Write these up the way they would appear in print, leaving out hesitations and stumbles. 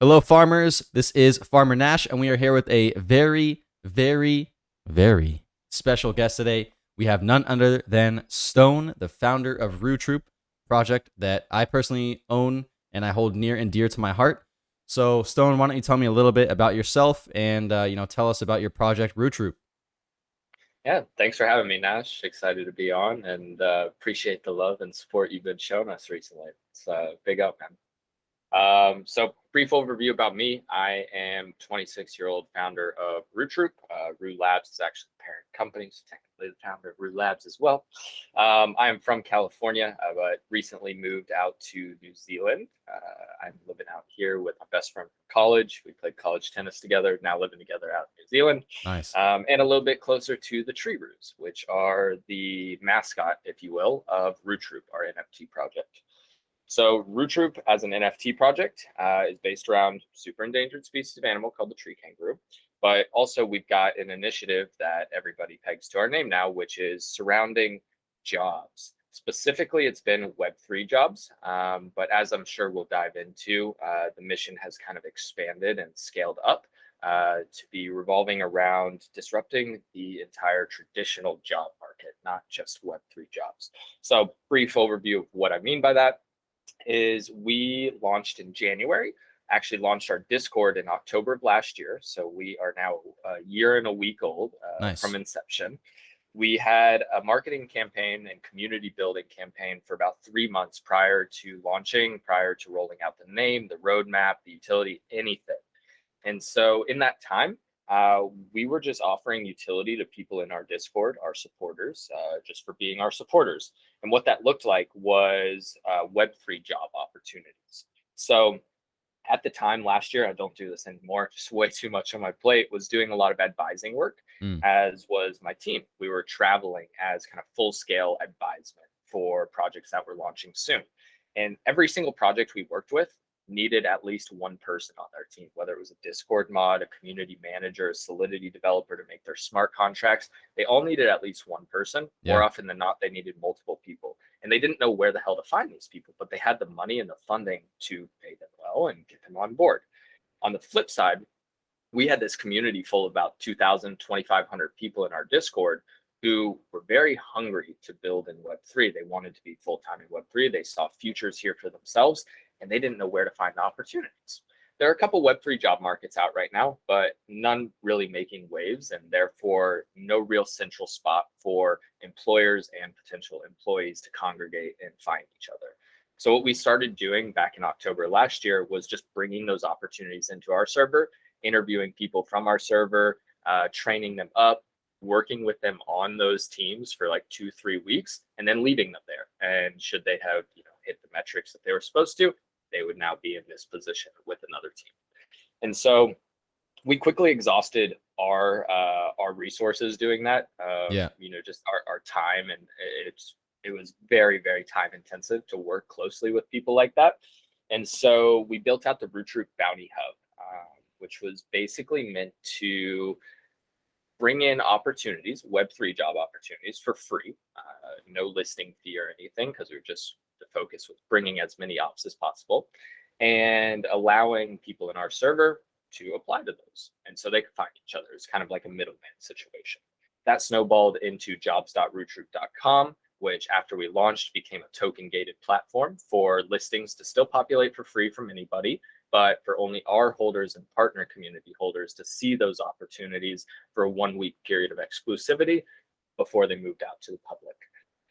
Hello, farmers. This is Farmer Nash, and we are here with a very, very, very special guest today. We have none other than Stone, the founder of Roo Troop project that I personally own and I hold near and dear to my heart. So, Stone, why don't you tell me a little bit about yourself and tell us about your project, Roo Troop? Yeah, thanks for having me, Nash. Excited to be on and appreciate the love and support you've been showing us recently. It's big up, man. So brief overview about me. I am 26-year-old founder of Roo Troop. Roo Labs is actually the parent company, so technically the founder of Roo Labs as well. I am from California, but recently moved out to New Zealand. I'm living out here with my best friend from college. We played college tennis together, now living together out in New Zealand, Nice. and a little bit closer to the Tree Roos, which are the mascot, if you will, of Roo Troop, our NFT project. So Roo Troop as an NFT project is based around super endangered species of animal called the tree kangaroo. But also we've got an initiative that everybody pegs to our name now, which is surrounding jobs. Specifically, it's been Web3 jobs, but as I'm sure we'll dive into, the mission has kind of expanded and scaled up to be revolving around disrupting the entire traditional job market, not just Web3 jobs. So brief overview of what I mean by that is we launched in January, actually launched our Discord in October of last year. So we are now a year and a week old from Nice. inception. We had a marketing campaign and community building campaign for about 3 months prior to launching, prior to rolling out the name, the roadmap, the utility, anything. And so in that time, we were just offering utility to people in our Discord, our supporters, just for being our supporters. And what that looked like was Web3 job opportunities. So at the time last year, I don't do this anymore, just way too much on my plate, was doing a lot of advising work, Mm. as was my team. We were traveling as kind of full scale advisement for projects that were launching soon. And every single project we worked with needed at least one person on their team, whether it was a Discord mod, a community manager, a Solidity developer to make their smart contracts. They all needed at least one person. More Yeah. often than not, they needed multiple people. And they didn't know where the hell to find these people, but they had the money and the funding to pay them well and get them on board. On the flip side, we had this community full of about 2,000, 2,500 people in our Discord who were very hungry to build in Web3. They wanted to be full time in Web3. They saw futures here for themselves, and they didn't know where to find the opportunities. There are a couple Web3 job markets out right now, but none really making waves, and therefore no real central spot for employers and potential employees to congregate and find each other. So what we started doing back in October last year was just bringing those opportunities into our server, interviewing people from our server, training them up, working with them on those teams for like 2, 3 weeks, and then leaving them there. And should they have, hit the metrics that they were supposed to, they would now be in this position with another team. And so we quickly exhausted our resources doing that. Yeah. Just our time, and it was very, very time intensive to work closely with people like that. And so we built out the Roo Troop Bounty Hub, which was basically meant to bring in opportunities, Web3 job opportunities for free, no listing fee or anything, because the focus was bringing as many ops as possible and allowing people in our server to apply to those. And so they could find each other. It's kind of like a middleman situation. That snowballed into jobs.rootroop.com, which after we launched became a token gated platform for listings to still populate for free from anybody, but for only our holders and partner community holders to see those opportunities for a 1 week period of exclusivity before they moved out to the public.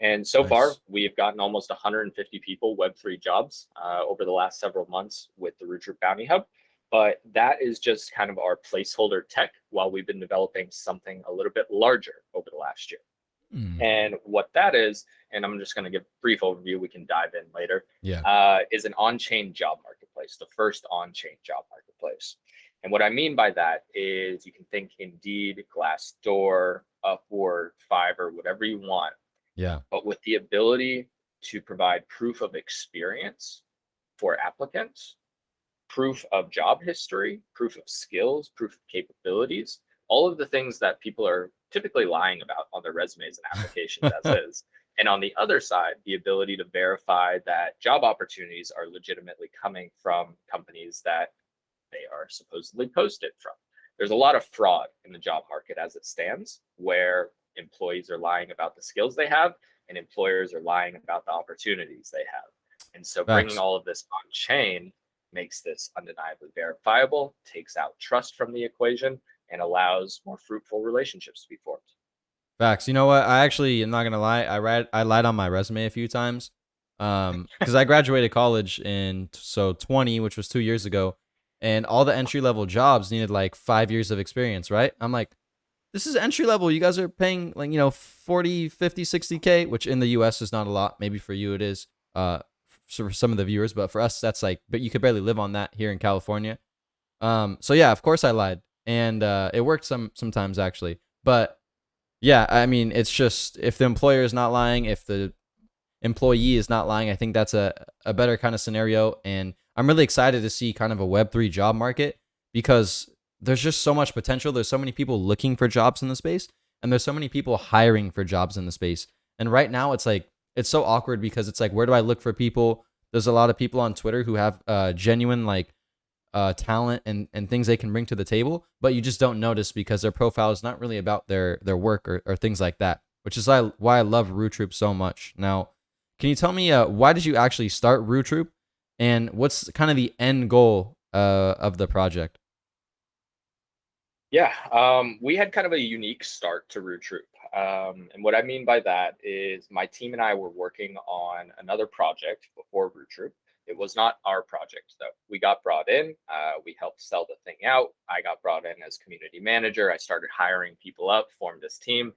And so far, Nice. we have gotten almost 150 people Web3 jobs over the last several months with the Roo Troop Bounty Hub. But that is just kind of our placeholder tech while we've been developing something a little bit larger over the last year. Mm. And what that is, and I'm just going to give a brief overview, we can dive in later, Yeah. is an on-chain job marketplace, the first on-chain job marketplace. And what I mean by that is you can think Indeed, Glassdoor, Upwork, Fiverr, whatever you want, Yeah. but with the ability to provide proof of experience for applicants, proof of job history, proof of skills, proof of capabilities, all of the things that people are typically lying about on their resumes and applications as is. And on the other side, the ability to verify that job opportunities are legitimately coming from companies that they are supposedly posted from. There's a lot of fraud in the job market as it stands, where employees are lying about the skills they have and employers are lying about the opportunities they have. And so bringing Facts. all of this on chain makes this undeniably verifiable, takes out trust from the equation, and allows more fruitful relationships to be formed. Facts. You know what? I actually am not gonna lie. I lied on my resume a few times. Because I graduated college in 20, which was 2 years ago, and all the entry level jobs needed like 5 years of experience, right? I'm like, this is entry level. You guys are paying like, 40, 50, 60K, which in the US is not a lot. Maybe for you it is, for some of the viewers, but for us, that's like, but you could barely live on that here in California. So yeah, of course I lied. And it worked sometimes actually. But yeah, I mean, it's just if the employer is not lying, if the employee is not lying, I think that's a better kind of scenario. And I'm really excited to see kind of a Web3 job market because there's just so much potential. There's so many people looking for jobs in the space, and there's so many people hiring for jobs in the space. And right now, it's like, it's so awkward because it's like, where do I look for people? There's a lot of people on Twitter who have genuine like talent and things they can bring to the table, but you just don't notice because their profile is not really about their work or things like that, which is why I love Roo Troop so much. Now, can you tell me why did you actually start Roo Troop, and what's kind of the end goal of the project? Yeah, we had kind of a unique start to Roo Troop. And what I mean by that is my team and I were working on another project before Roo Troop. It was not our project, though. We got brought in, we helped sell the thing out. I got brought in as community manager. I started hiring people up, formed this team.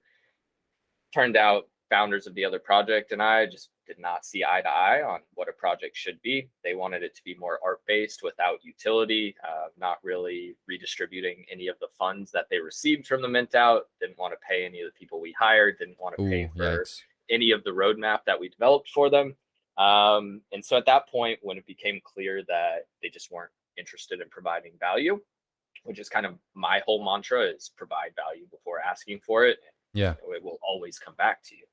Turned out founders of the other project and I just did not see eye to eye on what a project should be. They wanted it to be more art based without utility, not really redistributing any of the funds that they received from the mint out, didn't want to pay any of the people we hired, didn't want to pay Ooh, for yikes. any of the roadmap that we developed for them. And so at that point, when it became clear that they just weren't interested in providing value, which is kind of my whole mantra is provide value before asking for it. Yeah. It will always come back to you.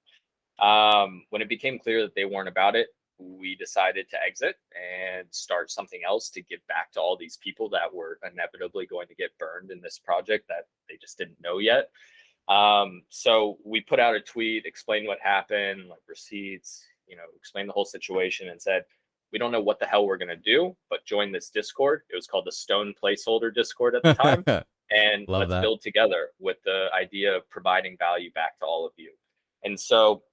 When it became clear that they weren't about it, we decided to exit and start something else to give back to all these people that were inevitably going to get burned in this project that they just didn't know yet. So we put out a tweet, explained what happened, like receipts, explained the whole situation and said, we don't know what the hell we're going to do, but join this Discord. It was called the Stone Placeholder Discord at the time. And Love let's that. build together with the idea of providing value back to all of you. And so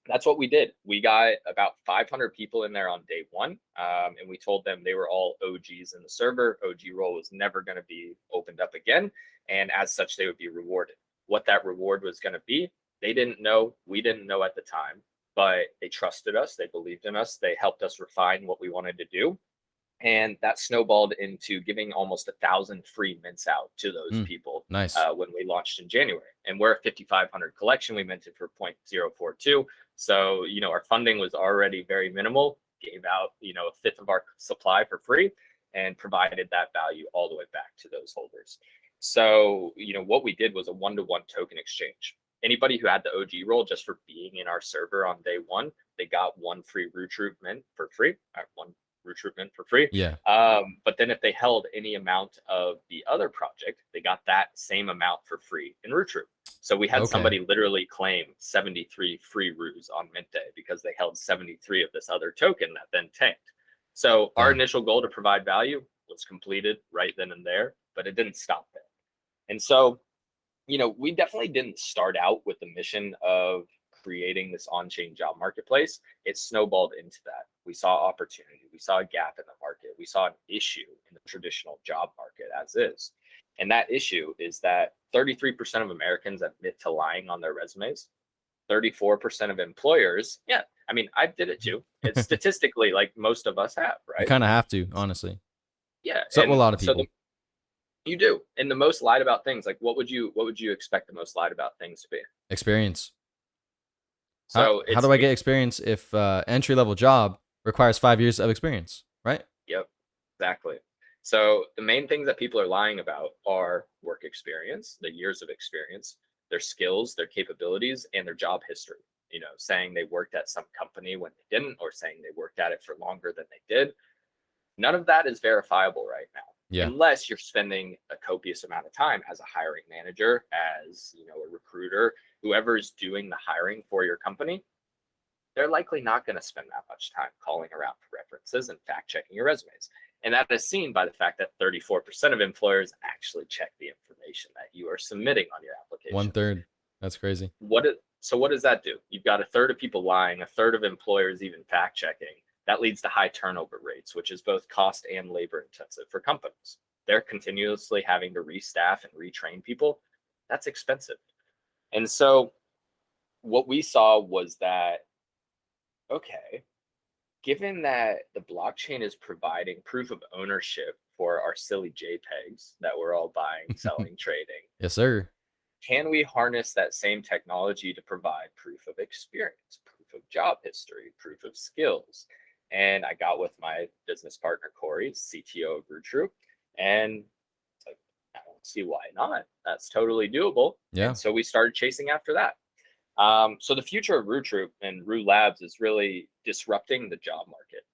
that's what we did. We got about 500 people in there on day one, and we told them they were all OGs in the server. OG role was never going to be opened up again, and as such, they would be rewarded. What that reward was going to be, they didn't know. We didn't know at the time, but they trusted us. They believed in us. They helped us refine what we wanted to do, and that snowballed into giving almost 1,000 free mints out to those Mm, people nice. when we launched in January. And we're a 5,500 collection. We minted for 0.042. So, our funding was already very minimal, gave out, a fifth of our supply for free and provided that value all the way back to those holders. So, what we did was a one-to-one token exchange. Anybody who had the OG role just for being in our server on day one, they got one free Roo Troop mint for free, one Roo Troop mint for free. Yeah. But then if they held any amount of the other project, they got that same amount for free in Roo Troop. So we had Okay. somebody literally claim 73 free Roos on mint day because they held 73 of this other token that then tanked. So our Dang. initial goal to provide value was completed right then and there, but it didn't stop there. And so, we definitely didn't start out with the mission of creating this on-chain job marketplace. It snowballed into that. We saw opportunity. We saw a gap in the market. We saw an issue in the traditional job market as is. And that issue is that 33% of Americans admit to lying on their resumes. 34% of employers, yeah, I mean, I did it too. It's statistically like most of us have, You right? kind of have to, honestly. Yeah. So a And lot of so people. you do. And the most lied about things, like what would you expect the most lied about things to be? Experience. How So how it's do I get experience if entry level job requires 5 years of experience, right? Yep, exactly. So the main things that people are lying about are work experience, the years of experience, their skills, their capabilities, and their job history. Saying they worked at some company when they didn't, or saying they worked at it for longer than they did. None of that is verifiable right now. Yeah. unless you're spending a copious amount of time as a hiring manager, as a recruiter, whoever is doing the hiring for your company. They're likely not going to spend that much time calling around for references and fact checking your resumes. And that is seen by the fact that 34% of employers actually check the information that you are submitting on your application. 1/3. That's crazy. So what does that do? You've got a third of people lying, a third of employers even fact checking. That leads to high turnover rates, which is both cost and labor intensive for companies. They're continuously having to restaff and retrain people. That's expensive. And so what we saw was that, okay, given that the blockchain is providing proof of ownership for our silly JPEGs that we're all buying, selling, trading, Yes, sir. can we harness that same technology to provide proof of experience, proof of job history, proof of skills? And I got with my business partner, Corey, CTO of Roo Troop, and it's like, I don't see why not. That's totally doable. Yeah. And so we started chasing after that. So the future of Roo Troop and Roo Labs is really disrupting the job market.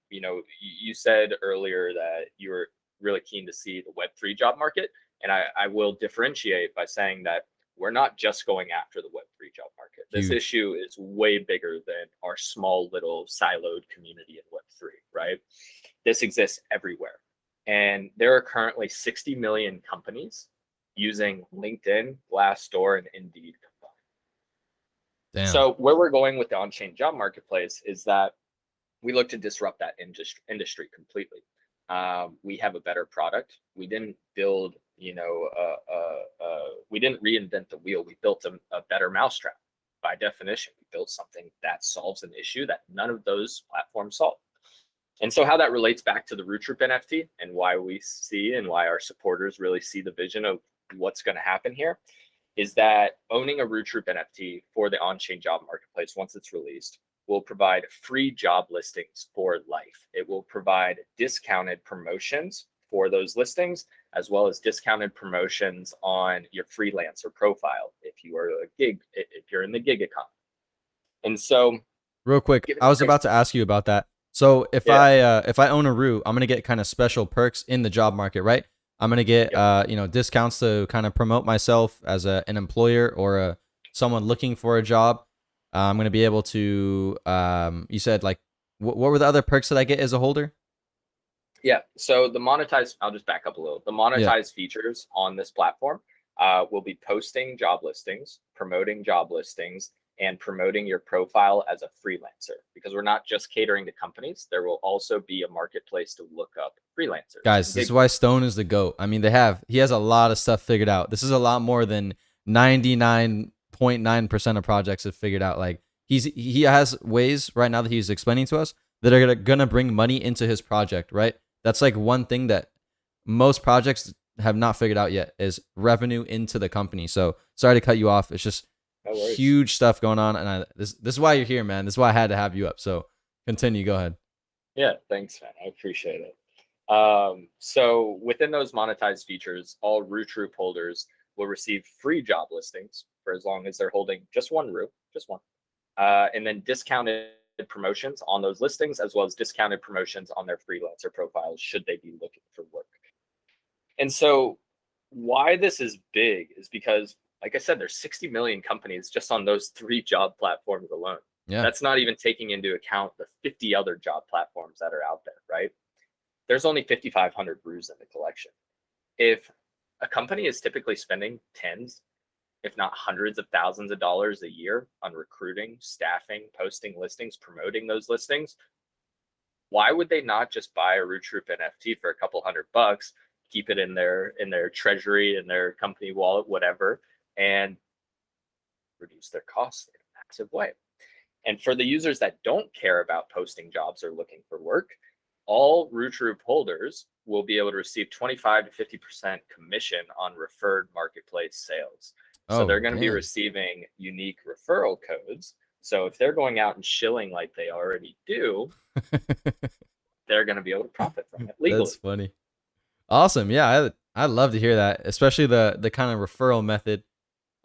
You said earlier that you were really keen to see the Web3 job market. And I will differentiate by saying that we're not just going after the Web3 job market. This Huge. issue is way bigger than our small little siloed community in Web3, right? This exists everywhere. And there are currently 60 million companies using LinkedIn, Glassdoor, and Indeed combined. Damn. So where we're going with the on-chain job marketplace is that we look to disrupt that industry completely. We have a better product. We didn't build, we didn't reinvent the wheel. We built a better mousetrap. By definition, we built something that solves an issue that none of those platforms solve. And so how that relates back to the Roo Troop NFT and why we see and why our supporters really see the vision of what's going to happen here is that owning a Roo Troop NFT for the on-chain job marketplace, once it's released, will provide free job listings for life. It will provide discounted promotions for those listings, as well as discounted promotions on your freelancer profile if you're in the gig economy. And so, real quick, I was about to ask you about that. So if I own a Roo, I'm gonna get kind of special perks in the job market, right? I'm gonna get discounts to kind of promote myself as an employer or someone looking for a job. I'm gonna be able to. You said like, what were the other perks that I get as a holder? Yeah. So the monetized, I'll just back up a little. The monetized features on this platform will be posting job listings, promoting job listings, and promoting your profile as a freelancer. Because we're not just catering to companies, there will also be a marketplace to look up freelancers. Guys, this is why Stone is the GOAT. I mean, he has a lot of stuff figured out. This is a lot more than 99.9% of projects have figured out. Like he has ways right now that he's explaining to us that are gonna bring money into his project, right? That's like one thing that most projects have not figured out yet is revenue into the company. So sorry to cut you off. It's just huge stuff going on, and this is why you're here, man. This is why I had to have you up. So continue. Go ahead. Yeah, thanks, man. I appreciate it. So within those monetized features, all Roo Troop holders will receive free job listings for as long as they're holding just one Roo, just one, and then discounted promotions on those listings, as well as discounted promotions on their freelancer profiles should they be looking for work. And so why this is big is because, like I said, there's 60 million companies just on those 3 job platforms alone. Yeah. That's not even taking into account the 50 other job platforms that are out there, right? There's only 5,500 Roos in the collection. If a company is typically spending tens, if not hundreds of thousands of dollars a year on recruiting, staffing, posting listings, promoting those listings, why would they not just buy a Roo Troop NFT for a couple $100, keep it in their treasury, in their company wallet, whatever, and reduce their costs in a massive way? And for the users that don't care about posting jobs or looking for work, all Roo Troop holders will be able to receive 25 to 50% commission on referred marketplace sales. So they're going to be receiving unique referral codes. So if they're going out and shilling like they already do, they're going to be able to profit from it legally. That's funny. Awesome. Yeah, I'd love to hear that, especially the kind of referral method.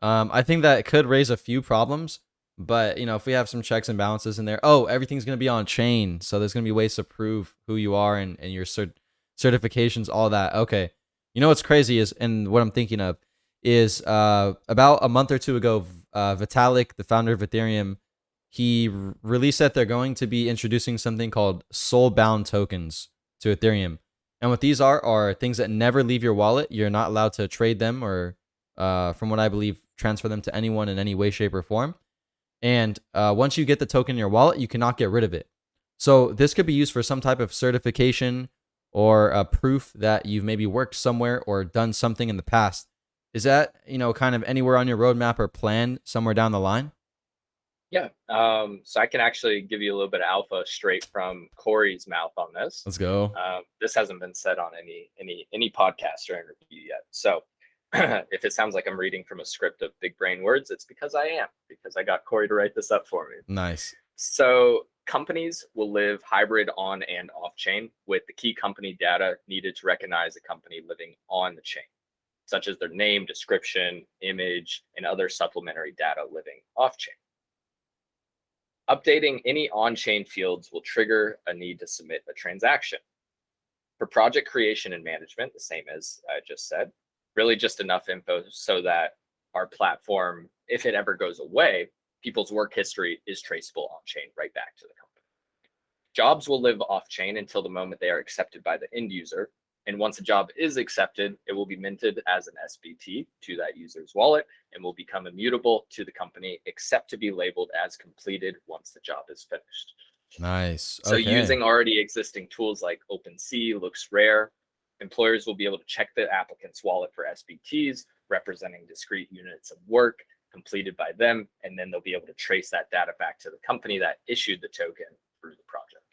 I think that could raise a few problems, but if we have some checks and balances in there, everything's going to be on chain. So there's going to be ways to prove who you are and your certifications, all that. Okay. You know what's crazy is, and what I'm thinking of is about a month or two ago, Vitalik, the founder of Ethereum, he released that they're going to be introducing something called soul-bound tokens to Ethereum. And what these are things that never leave your wallet. You're not allowed to trade them or, from what I believe, transfer them to anyone in any way, shape, or form. And once you get the token in your wallet, you cannot get rid of it. So this could be used for some type of certification or a proof that you've maybe worked somewhere or done something in the past. Is that, kind of anywhere on your roadmap or plan somewhere down the line? Yeah. So I can actually give you a little bit of alpha straight from Corey's mouth on this. Let's go. This hasn't been said on any podcast or interview yet. So if it sounds like I'm reading from a script of big brain words, it's because I got Corey to write this up for me. Nice. So companies will live hybrid on and off chain with the key company data needed to recognize a company living on the chain, such as their name, description, image, and other supplementary data living off chain. Updating any on-chain fields will trigger a need to submit a transaction. For project creation and management, the same as I just said, really just enough info so that our platform, if it ever goes away, people's work history is traceable on-chain right back to the company. Jobs will live off-chain until the moment they are accepted by the end user. And once a job is accepted, it will be minted as an SBT to that user's wallet and will become immutable to the company, except to be labeled as completed once the job is finished. Nice. So Okay. using already existing tools like OpenSea looks rare. Employers will be able to check the applicant's wallet for SBTs representing discrete units of work completed by them, and then they'll be able to trace that data back to the company that issued the token through the project.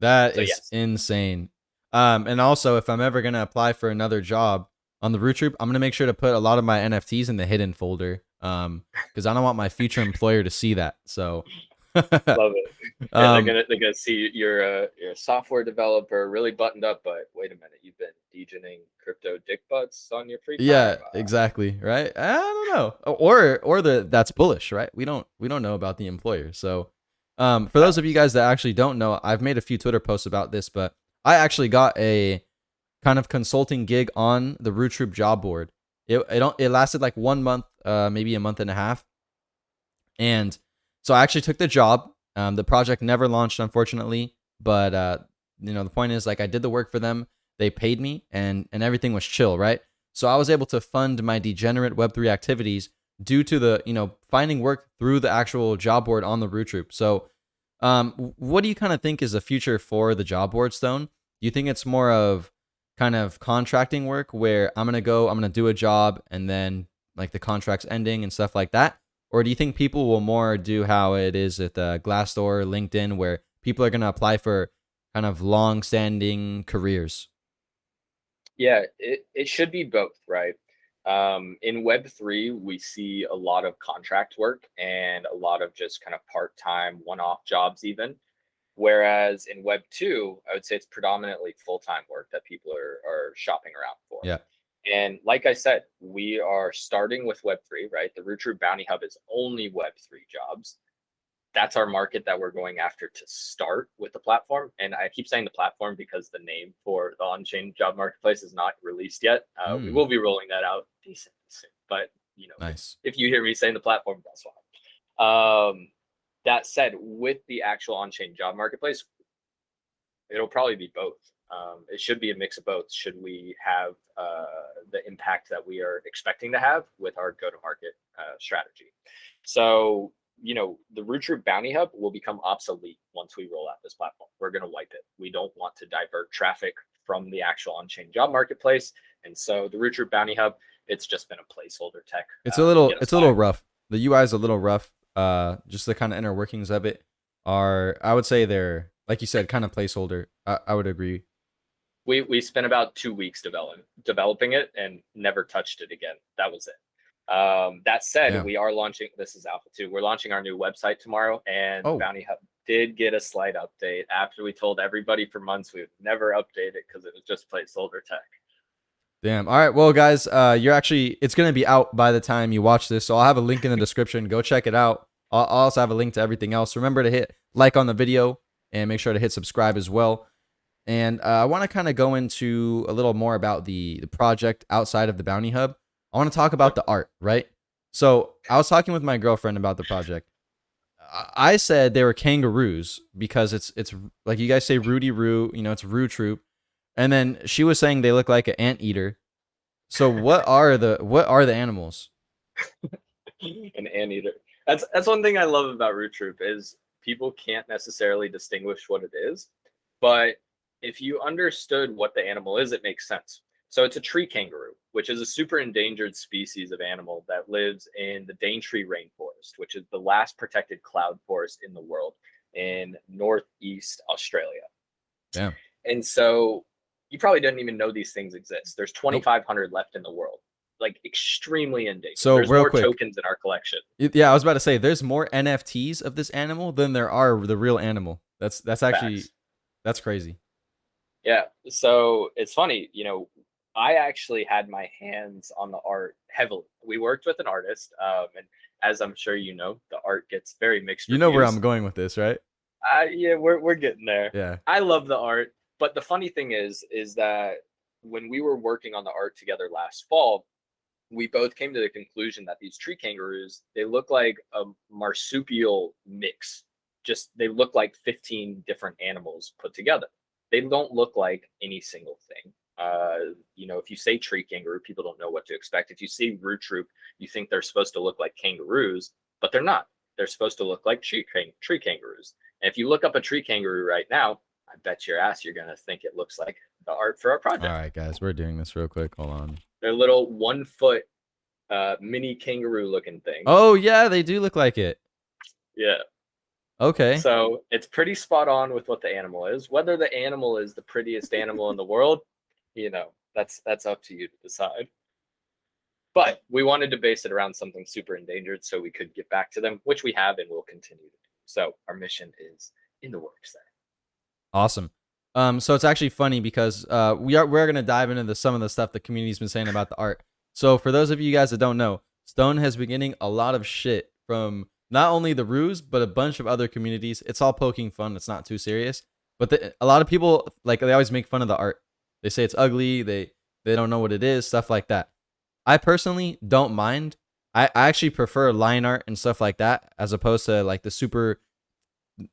That So is yes. insane. And also, if I'm ever gonna apply for another job on the Roo Troop, I'm gonna make sure to put a lot of my NFTs in the hidden folder. Because I don't want my future employer to see that. So, Love it. Yeah, they're gonna see you're a software developer, really buttoned up, but wait a minute, you've been degening crypto dick butts on your free time. yeah, exactly. Right. I don't know. Or that's bullish, right? We don't know about the employer. So, for those of you guys that actually don't know, I've made a few Twitter posts about this, but I actually got a kind of consulting gig on the Roo Troop job board. It lasted like 1 month, maybe a month and a half, and so I actually took the job. The project never launched, unfortunately, but the point is, like, I did the work for them. They paid me, and everything was chill, right? So I was able to fund my degenerate Web3 activities due to the finding work through the actual job board on the Roo Troop. So, what do you kind of think is the future for the job board, Stone? Do you think it's more of kind of contracting work where I'm gonna do a job, and then like the contract's ending and stuff like that? Or do you think people will more do how it is at the Glassdoor, LinkedIn, where people are gonna apply for kind of long-standing careers? Yeah, it should be both, right? In Web3, we see a lot of contract work and a lot of just kind of part-time, one-off jobs even. Whereas in Web2, I would say it's predominantly full-time work that people are shopping around for. Yeah. And like I said, we are starting with Web3, right? The Roo Troop Bounty Hub is only Web3 jobs. That's our market that we're going after to start with the platform. And I keep saying the platform because the name for the on-chain job marketplace is not released yet. We will be rolling that out decently soon. But Nice. if you hear me saying the platform, that's why. That said, with the actual on-chain job marketplace, it'll probably be both. It should be a mix of both. Should we have the impact that we are expecting to have with our go-to-market strategy? So, the Roo Troop Bounty Hub will become obsolete once we roll out this platform. We're going to wipe it. We don't want to divert traffic from the actual on-chain job marketplace. And so the Roo Troop Bounty Hub, it's just been a placeholder tech. It's a little rough. The UI is a little rough. Just the kind of inner workings of it I would say they're, like you said, kind of placeholder. I would agree. We spent about 2 weeks developing it and never touched it again. That was it. That said, we are launching, this is Alpha 2, we're launching our new website tomorrow, and Bounty Hub did get a slight update after we told everybody for months we would never update it because it was just placeholder tech. Damn. All right. Well, guys, it's going to be out by the time you watch this. So I'll have a link in the description. Go check it out. I'll also have a link to everything else. Remember to hit like on the video and make sure to hit subscribe as well. And I want to kind of go into a little more about the project outside of the Bounty Hub. I want to talk about Yep. the art, right? So I was talking with my girlfriend about the project. I said they were kangaroos because it's like you guys say Rudy Roo, it's Roo Troop, and then she was saying they look like an anteater. So what are the animals? An anteater. That's one thing I love about Root Troop is people can't necessarily distinguish what it is, but if you understood what the animal is, it makes sense. So it's a tree kangaroo, which is a super endangered species of animal that lives in the Daintree rainforest, which is the last protected cloud forest in the world in northeast Australia. Damn. And so you probably didn't even know these things exist. There's Nope. 2,500 left in the world, like extremely endangered. So There's real more quick, tokens in our collection. yeah, I was about to say there's more NFTs of this animal than there are the real animal. That's actually Facts. that's crazy. Yeah. So it's funny, I actually had my hands on the art heavily. We worked with an artist, and as I'm sure you know, the art gets very mixed You know where I'm reviews. going with this, right? Yeah, we're getting there. Yeah. I love the art, but the funny thing is that when we were working on the art together last fall, we both came to the conclusion that these tree kangaroos, they look like a marsupial mix. Just they look like 15 different animals put together. They don't look like any single thing. If you say tree kangaroo, people don't know what to expect. If you see Roo Troop, you think they're supposed to look like kangaroos, but they're not. They're supposed to look like tree kangaroos. And if you look up a tree kangaroo right now, I bet your ass you're gonna think it looks like the art for our All project. right, guys, we're doing this real quick. Hold on. They're little 1 foot mini kangaroo looking things. Oh yeah, they do look like it. Yeah. Okay. So it's pretty spot on with what the animal is. Whether the animal is the prettiest animal in the world, that's up to you to decide. But we wanted to base it around something super endangered so we could get back to them, which we have and will continue to do. So our mission is in the works there. Awesome. So it's actually funny because we're gonna dive into some of the stuff the community's been saying about the art. So for those of you guys that don't know, Stone has been getting a lot of shit from not only the Ruse but a bunch of other communities. It's all poking fun. It's not too serious. But a lot of people they always make fun of the art. They say it's ugly. They don't know what it is. Stuff like that. I personally don't mind. I actually prefer line art and stuff like that as opposed to like the super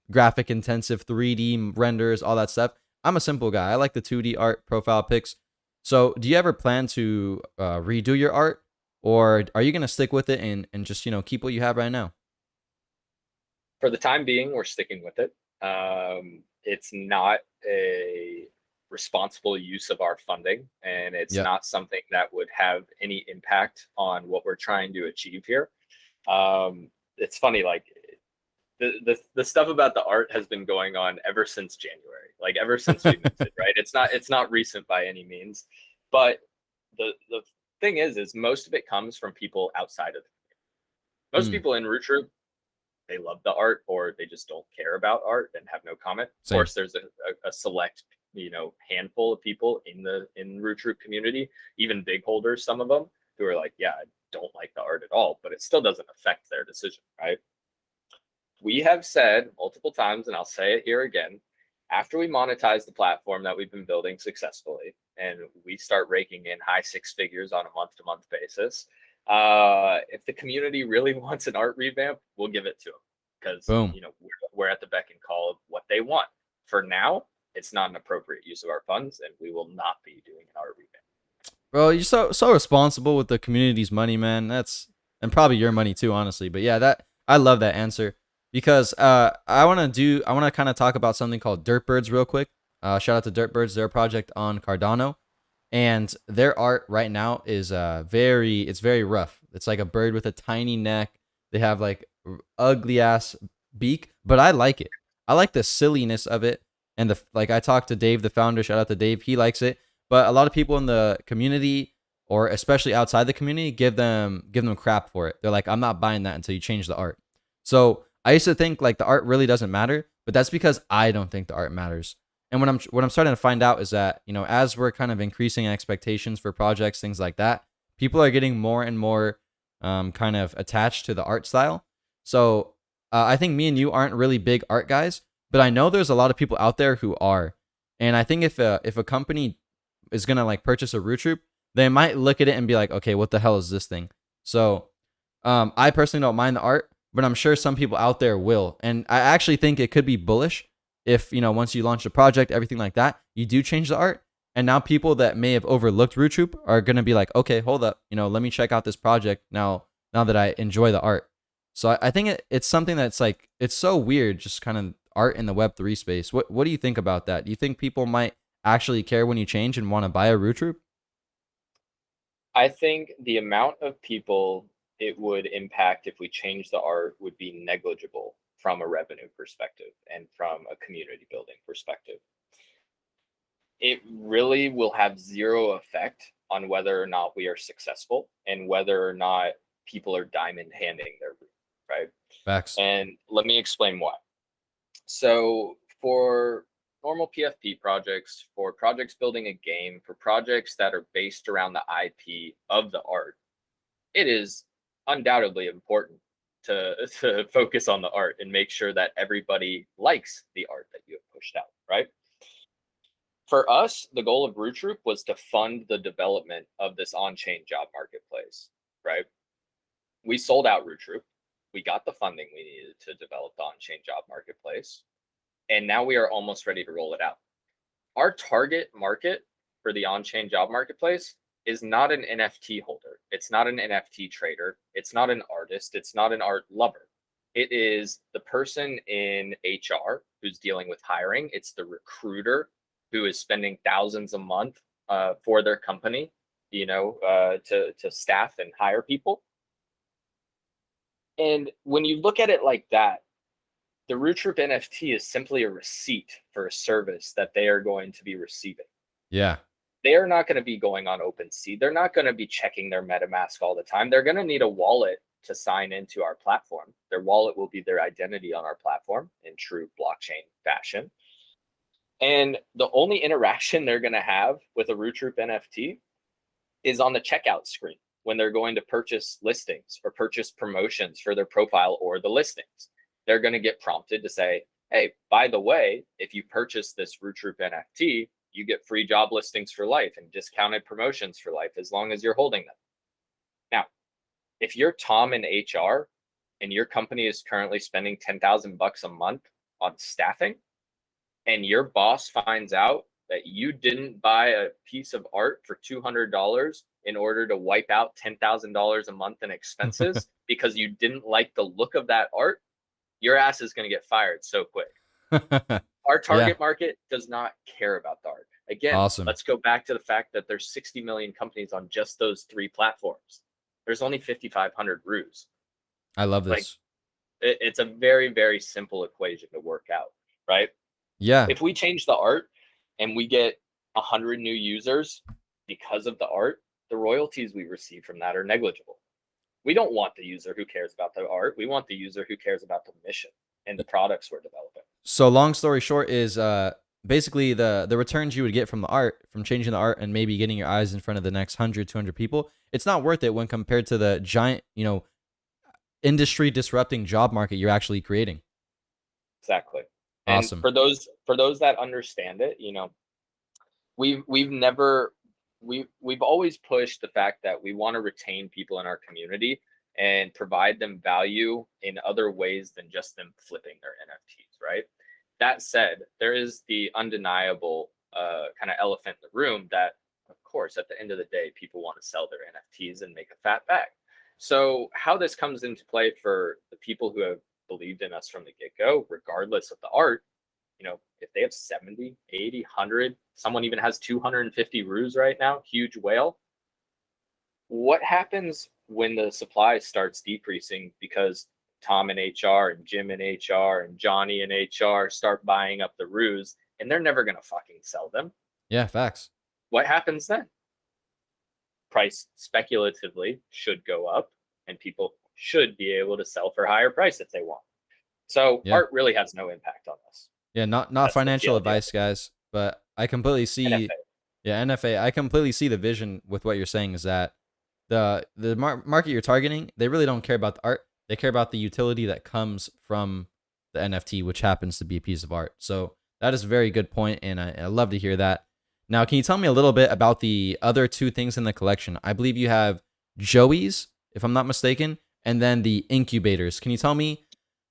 graphic intensive 3D renders, all that stuff. I'm a simple guy. I like the 2D art profile pics. So, do you ever plan to redo your art, or are you gonna stick with it and just keep what you have right now? For the time being, we're sticking with it. It's not a responsible use of our funding, and it's Yep. not something that would have any impact on what we're trying to achieve here. It's funny, like the stuff about the art has been going on ever since January, like ever since we minted, right? It's not recent by any means, but the thing is most of it comes from people outside of most Mm, people in Root Troop, they love the art or they just don't care about art and have no comment. Of same. course, there's a select handful of people in Root Troop community, even big holders, some of them who are like, yeah, I don't like the art at all, but it still doesn't affect their decision, right? We have said multiple times, and I'll say it here again, after we monetize the platform that we've been building successfully and we start raking in high six figures on a month to month basis, if the community really wants an art revamp, we'll give it to them because Boom. we're at the beck and call of what they want. For now, it's not an appropriate use of our funds, and we will not be doing an art revamp. Bro, you're so responsible with the community's money, man. That's and probably your money too, honestly. But yeah, that I love that answer because I want to kind of talk about something called Dirtbirds real quick. Shout out to Dirtbirds, their project on Cardano, and their art right now is very rough. It's like a bird with a tiny neck. They have like ugly ass beak, but I like it. I like the silliness of it, and I talked to Dave, the founder. Shout out to Dave. He likes it, but a lot of people in the community or especially outside the community give them crap for it. They're like, I'm not buying that until you change the art. So I used to think like the art really doesn't matter, but that's because I don't think the art matters. And what I'm starting to find out is that as we're kind of increasing expectations for projects, things like that, people are getting more and more kind of attached to the art style. So I think me and you aren't really big art guys, but I know there's a lot of people out there who are. And I think if a company is gonna like purchase a Roo Troop, they might look at it and be like, okay, what the hell is this thing? So I personally don't mind the art, but I'm sure some people out there will. And I actually think it could be bullish if, once you launch a project, everything like that, you do change the art. And now people that may have overlooked Roo Troop are going to be like, okay, hold up, let me check out this project now that I enjoy the art. So I think it's something that's like, it's so weird, just kind of art in the Web3 space. What do you think about that? Do you think people might actually care when you change and want to buy a Roo Troop? I think the amount of people it would impact if we change the art would be negligible from a revenue perspective and from a community building perspective. It really will have zero effect on whether or not we are successful and whether or not people are diamond handing their room, right? Facts. And let me explain why. So for normal PFP projects, for projects building a game, for projects that are based around the IP of the art, it is undoubtedly important to focus on the art and make sure that everybody likes the art that you have pushed out, right? For us, the goal of Roo Troop was to fund the development of this on-chain job marketplace, right? We sold out Roo Troop. We got the funding we needed to develop the on-chain job marketplace. And now we are almost ready to roll it out. Our target market for the on-chain job marketplace is not an NFT holder. It's not an NFT trader. It's not an artist. It's not an art lover. It is the person in HR who's dealing with hiring. It's the recruiter who is spending thousands a month for their company, to staff and hire people. And when you look at it like that, the Roo Troop NFT is simply a receipt for a service that they are going to be receiving. Yeah. They are not going to be going on OpenSea. They're not going to be checking their MetaMask all the time. They're going to need a wallet to sign into our platform. Their wallet will be their identity on our platform in true blockchain fashion. And the only interaction they're going to have with a Roo Troop NFT is on the checkout screen when they're going to purchase listings or purchase promotions for their profile or the listings. They're going to get prompted to say, hey, by the way, if you purchase this Roo Troop NFT, you get free job listings for life and discounted promotions for life as long as you're holding them. Now, if you're Tom in HR and your company is currently spending $10,000 a month on staffing, and your boss finds out that you didn't buy a piece of art for $200 in order to wipe out $10,000 a month in expenses because you didn't like the look of that art, your ass is going to get fired so quick. Our target market does not care about the art. Again, Awesome. Let's go back to the fact that there's 60 million companies on just those 3 platforms. There's only 5,500 Roos. I love this. It's a very, very simple equation to work out, right? Yeah. If we change the art and we get 100 new users because of the art, the royalties we receive from that are negligible. We don't want the user who cares about the art. We want the user who cares about the mission and the products we're developing. So long story short is basically the returns you would get from the art, from changing the art and maybe getting your eyes in front of the next 100, 200 people, it's not worth it when compared to the giant, industry disrupting job market you're actually creating. Exactly. Awesome. And for those that understand it, we've always pushed the fact that we want to retain people in our community and provide them value in other ways than just them flipping their NFTs, right? That said, there is the undeniable kind of elephant in the room that, of course, at the end of the day, people want to sell their NFTs and make a fat bag. So how this comes into play for the people who have believed in us from the get-go, regardless of the art, if they have 70, 80, 100, someone even has 250 Roos right now, huge whale. What happens when the supply starts decreasing because Tom in HR and Jim in HR and Johnny in HR start buying up the Roos and they're never going to fucking sell them? Yeah, facts. What happens then? Price speculatively should go up and people should be able to sell for a higher price if they want. So art really has no impact on us. Yeah, not financial advice, guys, but I completely see. NFA. Yeah, NFA. I completely see the vision with what you're saying is that the market you're targeting, they really don't care about the art. They care about the utility that comes from the NFT, which happens to be a piece of art. So That is a very good point, and I love to hear that. Now, can you tell me a little bit about the other two things in the collection? I believe you have Joey's, if I'm not mistaken, and then the incubators. Can you tell me?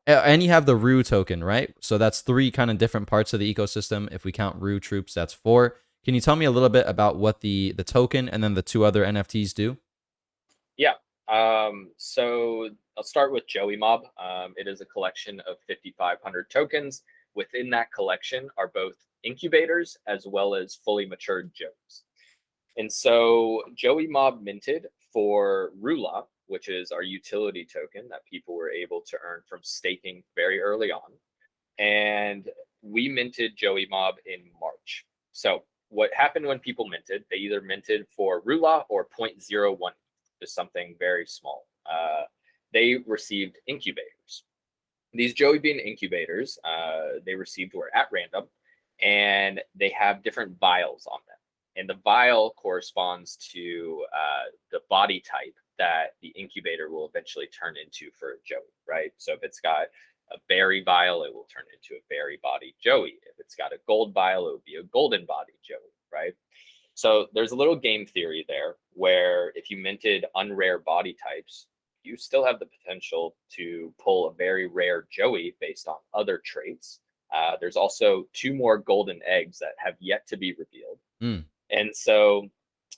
And you have the Roo token, right? So that's three kind of different parts of the ecosystem. If we count Roo Troops, that's four. Can you tell me a little bit about what the token and then the two other NFTs do? Yeah. So I'll start with Joey Mob. It is a collection of 5,500 tokens. Within that collection are both incubators as well as fully matured Joes. And so Joey Mob minted for Rula, which is our utility token that people were able to earn from staking very early on. And we minted Joey Mob in March. So what happened when people minted, they either minted for Rula or 0.01, just something very small. They received incubators. These Joey Bean incubators, they received were at random, and they have different vials on them. And the vial corresponds to the body type that the incubator will eventually turn into for a Joey, right? So if it's got a berry vial, it will turn into a berry body Joey. If it's got a gold vial, it would be a golden body Joey, right? So there's a little game theory there where if you minted unrare body types, you still have the potential to pull a very rare Joey based on other traits. There's also two more golden eggs that have yet to be revealed. Mm. And so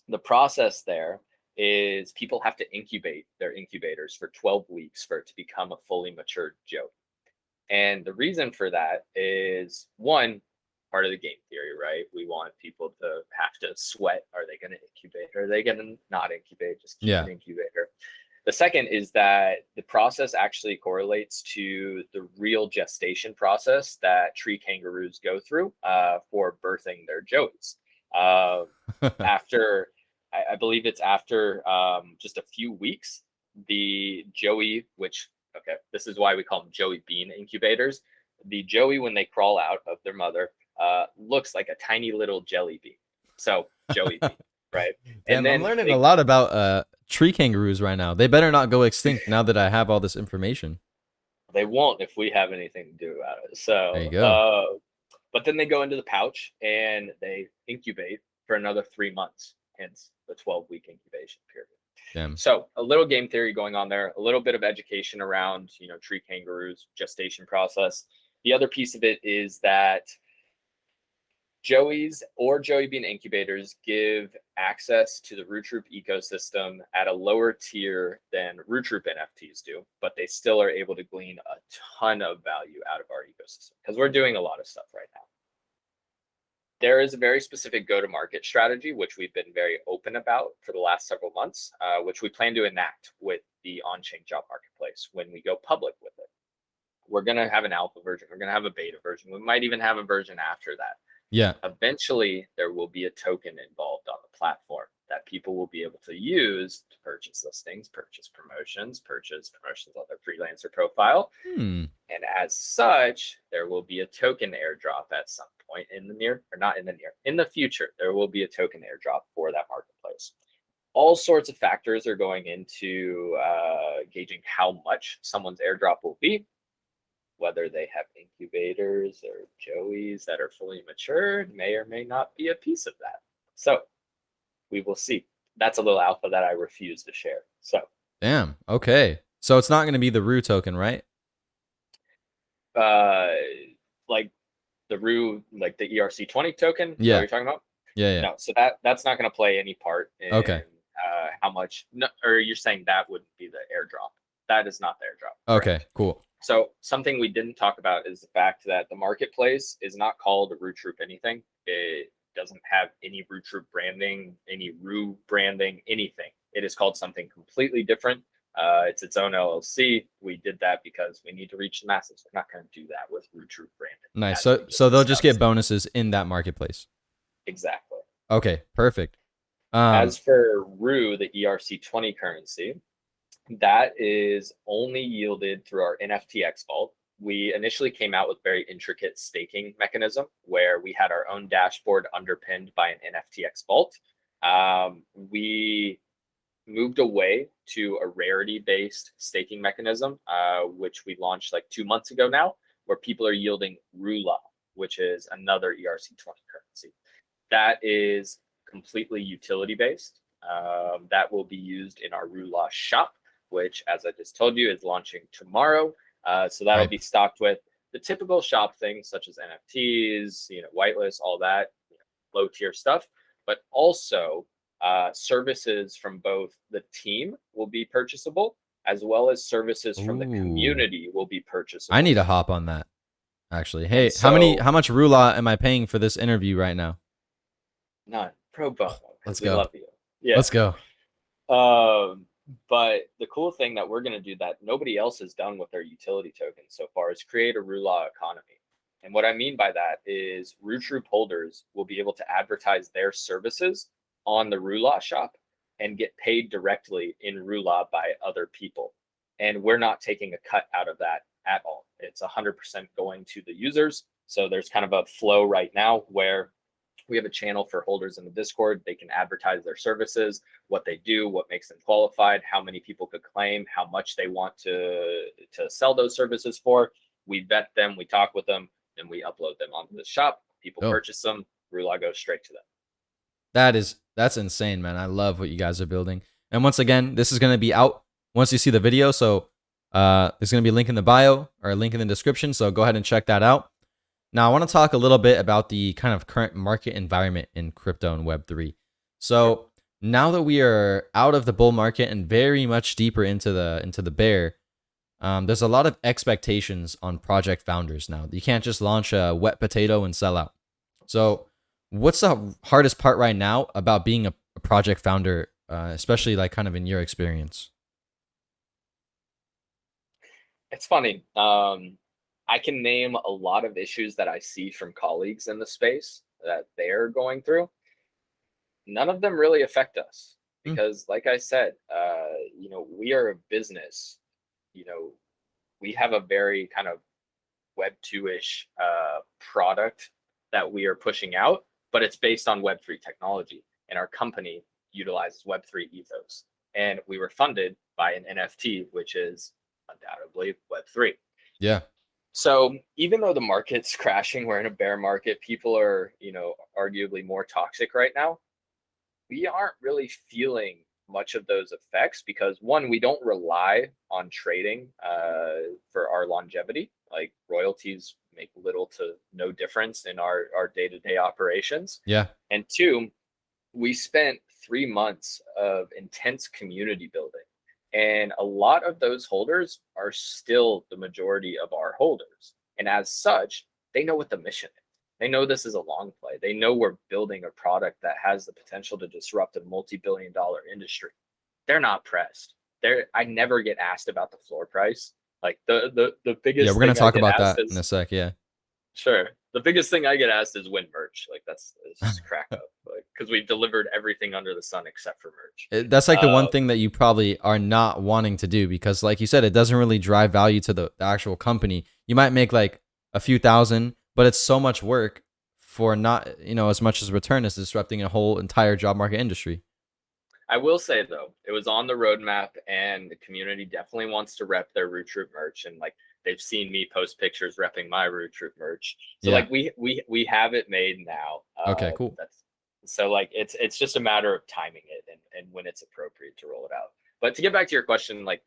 the process there is people have to incubate their incubators for 12 weeks for it to become a fully matured Joey. And the reason for that is one, part of the game theory, right? We want people to have to sweat. Are they going to incubate? Are they going to not incubate? Just keep an incubator. The second is that the process actually correlates to the real gestation process that tree kangaroos go through for birthing their joeys. After, I believe it's after just a few weeks, the joey, which, okay, this is why we call them Joey Bean incubators. The joey, when they crawl out of their mother, looks like a tiny little jelly bean. So Joey Bean, right? Damn, And I'm then learning a lot about tree kangaroos right now. They better not go extinct now that I have all this information. they won't if we have anything to do about it. There you So, go. but then they go into the pouch and they incubate for another 3 months, hence the 12-week incubation period. Damn. So a little game theory going on there, a little bit of education around, tree kangaroos, gestation process. The other piece of it is that Joey's or Joey Bean incubators give access to the Roo Troop ecosystem at a lower tier than Roo Troop NFTs do, but they still are able to glean a ton of value out of our ecosystem because we're doing a lot of stuff right now. There is a very specific go-to-market strategy, which we've been very open about for the last several months, which we plan to enact with the on-chain job marketplace when we go public with it. We're going to have an alpha version. We're going to have a beta version. We might even have a version after that. Yeah. Eventually, there will be a token involved on the platform that people will be able to use to purchase listings, purchase promotions on their freelancer profile. And as such, there will be a token airdrop at some point in the future, there will be a token airdrop for that marketplace. All sorts of factors are going into gauging how much someone's airdrop will be, whether they have incubators or joeys that are fully matured may or may not be a piece of that. So we will see. That's a little alpha that I refuse to share. So damn. Okay. So it's not going to be the Roo token, right? Like the Roo, like the ERC20 token. Is that what you're talking about? Yeah. No, so that's not going to play any part in how much. No, or you're saying that wouldn't be the airdrop? That is not the airdrop. Okay. Correct. Cool. So something we didn't talk about is the fact that the marketplace is not called Roo Troop anything. It doesn't have any Roo Troop branding, any Roo branding, anything. It is called something completely different. It's its own LLC. We did that because we need to reach the masses. We're not going to do that with Roo Troop branding. Nice. So they'll just get bonuses in that marketplace. Exactly. Okay. Perfect. As for Roo, the ERC20 currency, that is only yielded through our NFTX vault. We initially came out with very intricate staking mechanism where we had our own dashboard underpinned by an NFTX vault. We moved away to a rarity-based staking mechanism, which we launched like 2 months ago now, where people are yielding Rula. which is another ERC20 currency. That is completely utility based. That will be used in our Roo shop, which, as I just told you, is launching tomorrow. So that'll be stocked with the typical shop things such as NFTs, whitelist, all that, low tier stuff, but also services from both the team will be purchasable, as well as services from the community will be purchasable. I need to hop on that, actually. Hey, how much Rula am I paying for this interview right now? None. Pro bono. Let's go. Love you. Yeah. Let's go. But the cool thing that we're going to do that nobody else has done with their utility tokens so far is create a Rula economy. And what I mean by that is Roo Troop holders will be able to advertise their services on the Rula shop and get paid directly in Rula by other people. And we're not taking a cut out of that at all. It's 100% going to the users. So there's kind of a flow right now where we have a channel for holders in the Discord. They can advertise their services, what they do, what makes them qualified, how many people could claim, how much they want to sell those services for. We vet them, we talk with them, and we upload them onto the shop. People purchase them, Rula goes straight to them. That's insane, man. I love what you guys are building. And once again, this is going to be out once you see the video. So there's going to be a link in the bio or a link in the description. So go ahead and check that out. Now, I want to talk a little bit about the kind of current market environment in crypto and Web3. So now that we are out of the bull market and very much deeper into the bear, there's a lot of expectations on project founders now. You can't just launch a wet potato and sell out. So what's the hardest part right now about being a project founder, especially like kind of in your experience? It's funny. I can name a lot of issues that I see from colleagues in the space that they're going through. None of them really affect us because, like I said, we are a business. We have a very kind of Web 2-ish product that we are pushing out, but it's based on Web3 technology, and our company utilizes Web3 ethos. And we were funded by an NFT, which is undoubtedly Web3. Yeah. So even though the market's crashing, we're in a bear market, people are, arguably more toxic right now, we aren't really feeling much of those effects because, one, we don't rely on trading for our longevity. Like, royalties make little to no difference in our day-to-day operations. Yeah. And two, we spent 3 months of intense community building. And a lot of those holders are still the majority of our holders. And as such, they know what the mission is. They know this is a long play. They know we're building a product that has the potential to disrupt a multi-billion-dollar industry. They're not pressed. I never get asked about the floor price. Like the biggest. Yeah, we're gonna talk about that in a sec. Yeah. Sure. The biggest thing I get asked is when merch. Like it's just crack up. Like, because we've delivered everything under the sun except for merch. That's like the one thing that you probably are not wanting to do because, like you said, it doesn't really drive value to the actual company. You might make like a few thousand, but it's so much work for not, as much as return as disrupting a whole entire job market industry. I will say though, it was on the roadmap, and the community definitely wants to rep their Roo Troop merch, and like they've seen me post pictures repping my Roo Troop merch. So like we have it made now. Okay, cool. So like it's just a matter of timing it and when it's appropriate to roll it out. But to get back to your question, like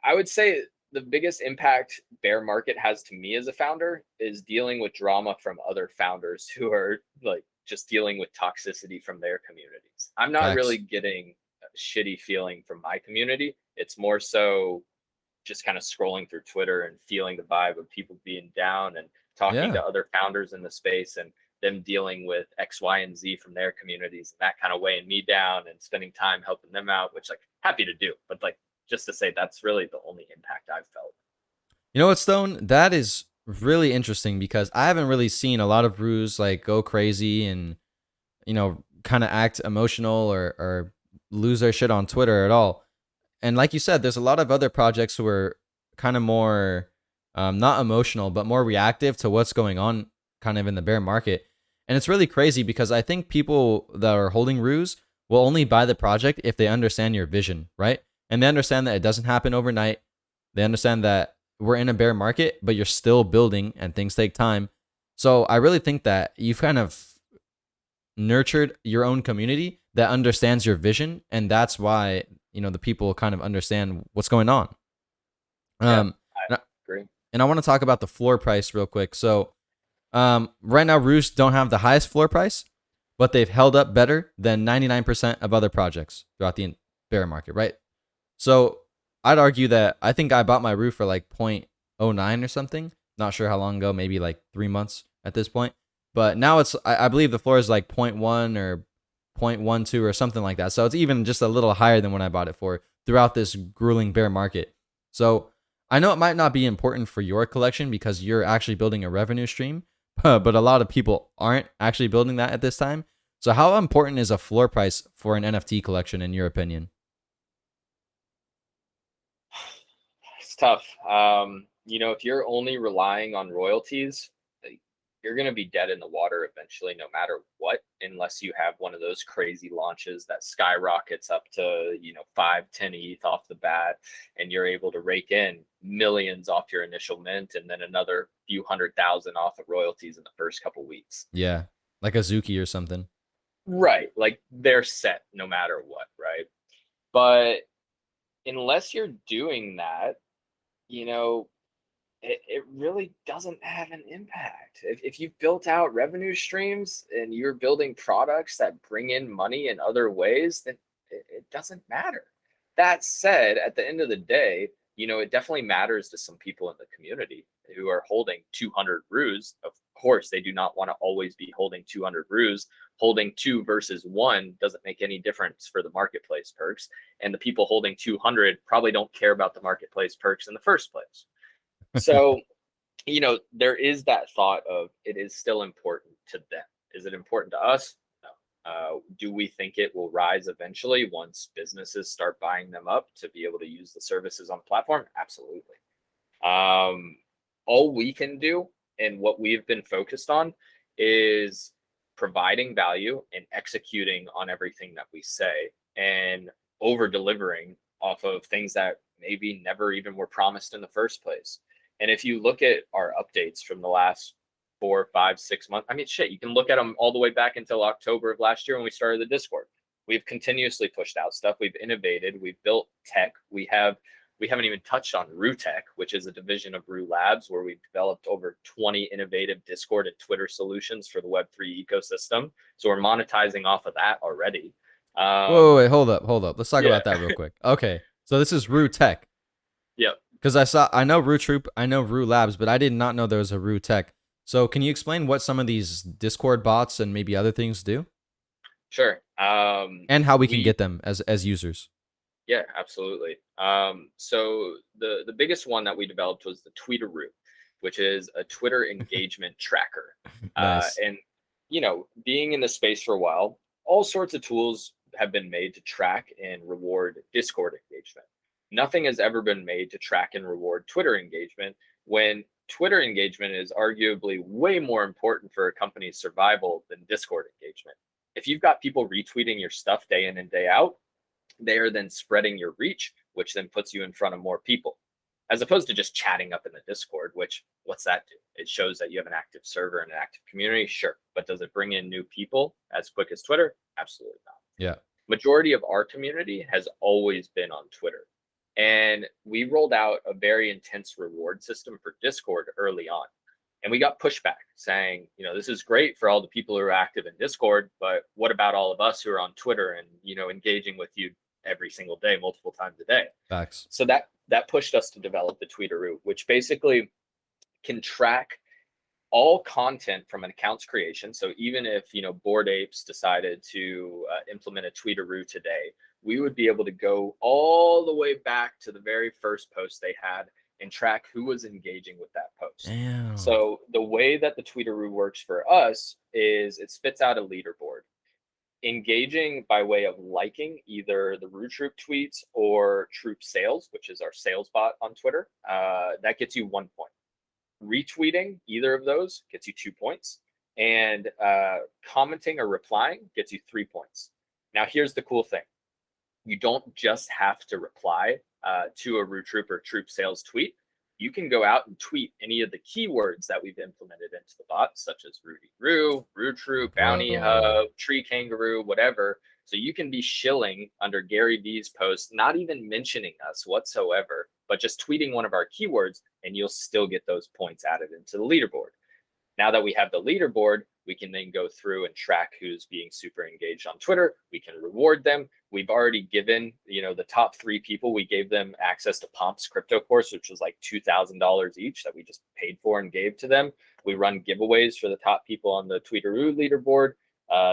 I would say the biggest impact bear market has to me as a founder is dealing with drama from other founders who are like just dealing with toxicity from their communities. I'm not really getting a shitty feeling from my community. It's more so just kind of scrolling through Twitter and feeling the vibe of people being down and talking to other founders in the space and them dealing with X, Y, and Z from their communities, and that kind of weighing me down and spending time helping them out, which like happy to do. But like, just to say that's really the only impact I've felt. You know what, Stone? That is really interesting because I haven't really seen a lot of Roos like go crazy and, kind of act emotional or lose their shit on Twitter at all. And like you said, there's a lot of other projects who are kind of more, not emotional, but more reactive to what's going on kind of in the bear market. And it's really crazy because I think people that are holding Roos will only buy the project if they understand your vision, right? And they understand that it doesn't happen overnight. They understand that we're in a bear market, but you're still building and things take time. So I really think that you've kind of nurtured your own community that understands your vision, and that's why the people kind of understand what's going on. Yeah, Um, I and I, agree. and I want to talk about the floor price real quick. So, right now, Roos don't have the highest floor price, but they've held up better than 99% of other projects throughout the bear market, right? So, I'd argue that I think I bought my roof for like 0.09 or something. Not sure how long ago, maybe like 3 months at this point. But now I believe the floor is like 0.1 or 0.12 or something like that. So it's even just a little higher than when I bought it for throughout this grueling bear market. So I know it might not be important for your collection because you're actually building a revenue stream, but a lot of people aren't actually building that at this time. So how important is a floor price for an NFT collection in your opinion? It's tough. If you're only relying on royalties, like, you're going to be dead in the water eventually, no matter what, unless you have one of those crazy launches that skyrockets up to, 5, 10 ETH off the bat, and you're able to rake in millions off your initial mint and then another few 100,000 off of royalties in the first couple weeks. Yeah, like a Zuki or something. Right. Like they're set no matter what, right? But unless you're doing that, you know, it really doesn't have an impact. If you've built out revenue streams and you're building products that bring in money in other ways, then it doesn't matter. That said, at the end of the day, it definitely matters to some people in the community who are holding 200 roos. Of course, they do not want to always be holding 200 roos. Holding two versus one doesn't make any difference for the marketplace perks. And the people holding 200 probably don't care about the marketplace perks in the first place. So, there is that thought of it is still important to them. Is it important to us? No. Do we think it will rise eventually once businesses start buying them up to be able to use the services on the platform? Absolutely. All we can do and what we've been focused on is providing value and executing on everything that we say and over delivering off of things that maybe never even were promised in the first place. And if you look at our updates from the last 4, 5, 6 months, I mean, shit, you can look at them all the way back until October of last year when we started the Discord. We've continuously pushed out stuff. We've innovated. We've built tech. We haven't even touched on Roo Tech, which is a division of Roo Labs, where we've developed over 20 innovative Discord and Twitter solutions for the Web3 ecosystem. So we're monetizing off of that already. Whoa, wait, hold up. Let's talk Yeah. about that real quick. Okay, so this is Roo Tech. Yep. Because I know Roo Troop, I know Roo Labs, but I did not know there was a Roo Tech. So can you explain what some of these Discord bots and maybe other things do, Sure. and how we can We get them as users? Yeah, absolutely. So the biggest one that we developed was the Tweetaroo, which is a Twitter engagement tracker. Nice. And being in the space for a while, all sorts of tools have been made to track and reward Discord engagement. Nothing has ever been made to track and reward Twitter engagement when Twitter engagement is arguably way more important for a company's survival than Discord engagement. If you've got people retweeting your stuff day in and day out, they are then spreading your reach, which then puts you in front of more people, as opposed to just chatting up in the Discord, which what's that do? It shows that you have an active server and an active community, sure. But does it bring in new people as quick as Twitter? Absolutely not. Yeah. Majority of our community has always been on Twitter. And we rolled out a very intense reward system for Discord early on. And we got pushback saying, this is great for all the people who are active in Discord, but what about all of us who are on Twitter and, engaging with you every single day, multiple times a day? Facts. So that pushed us to develop the Tweetaroo, which basically can track all content from an account's creation. So even if Bored Apes decided to implement a Tweetaroo today, we would be able to go all the way back to the very first post they had and track who was engaging with that post. Damn. So the way that the Tweetaroo works for us is it spits out a leaderboard. Engaging by way of liking either the Roo Troop tweets or Troop Sales, which is our sales bot on Twitter, that gets you 1 point. Retweeting either of those gets you 2 points. And commenting or replying gets you 3 points. Now, here's the cool thing. You don't just have to reply to a Roo Troop or Troop Sales tweet. you can go out and tweet any of the keywords that we've implemented into the bot, such as Rudy Roo, Roo Troop, Bounty Bro. Hub, Tree Kangaroo, whatever. So you can be shilling under Gary Vee's post, not even mentioning us whatsoever, but just tweeting one of our keywords, and you'll still get those points added into the leaderboard. Now that we have the leaderboard, we can then go through and track who's being super engaged on Twitter. We can reward them. We've already given, the top 3 people, we gave them access to Pomp's crypto course, which was like $2,000 each that we just paid for and gave to them. We run giveaways for the top people on the Tweeteroo leaderboard.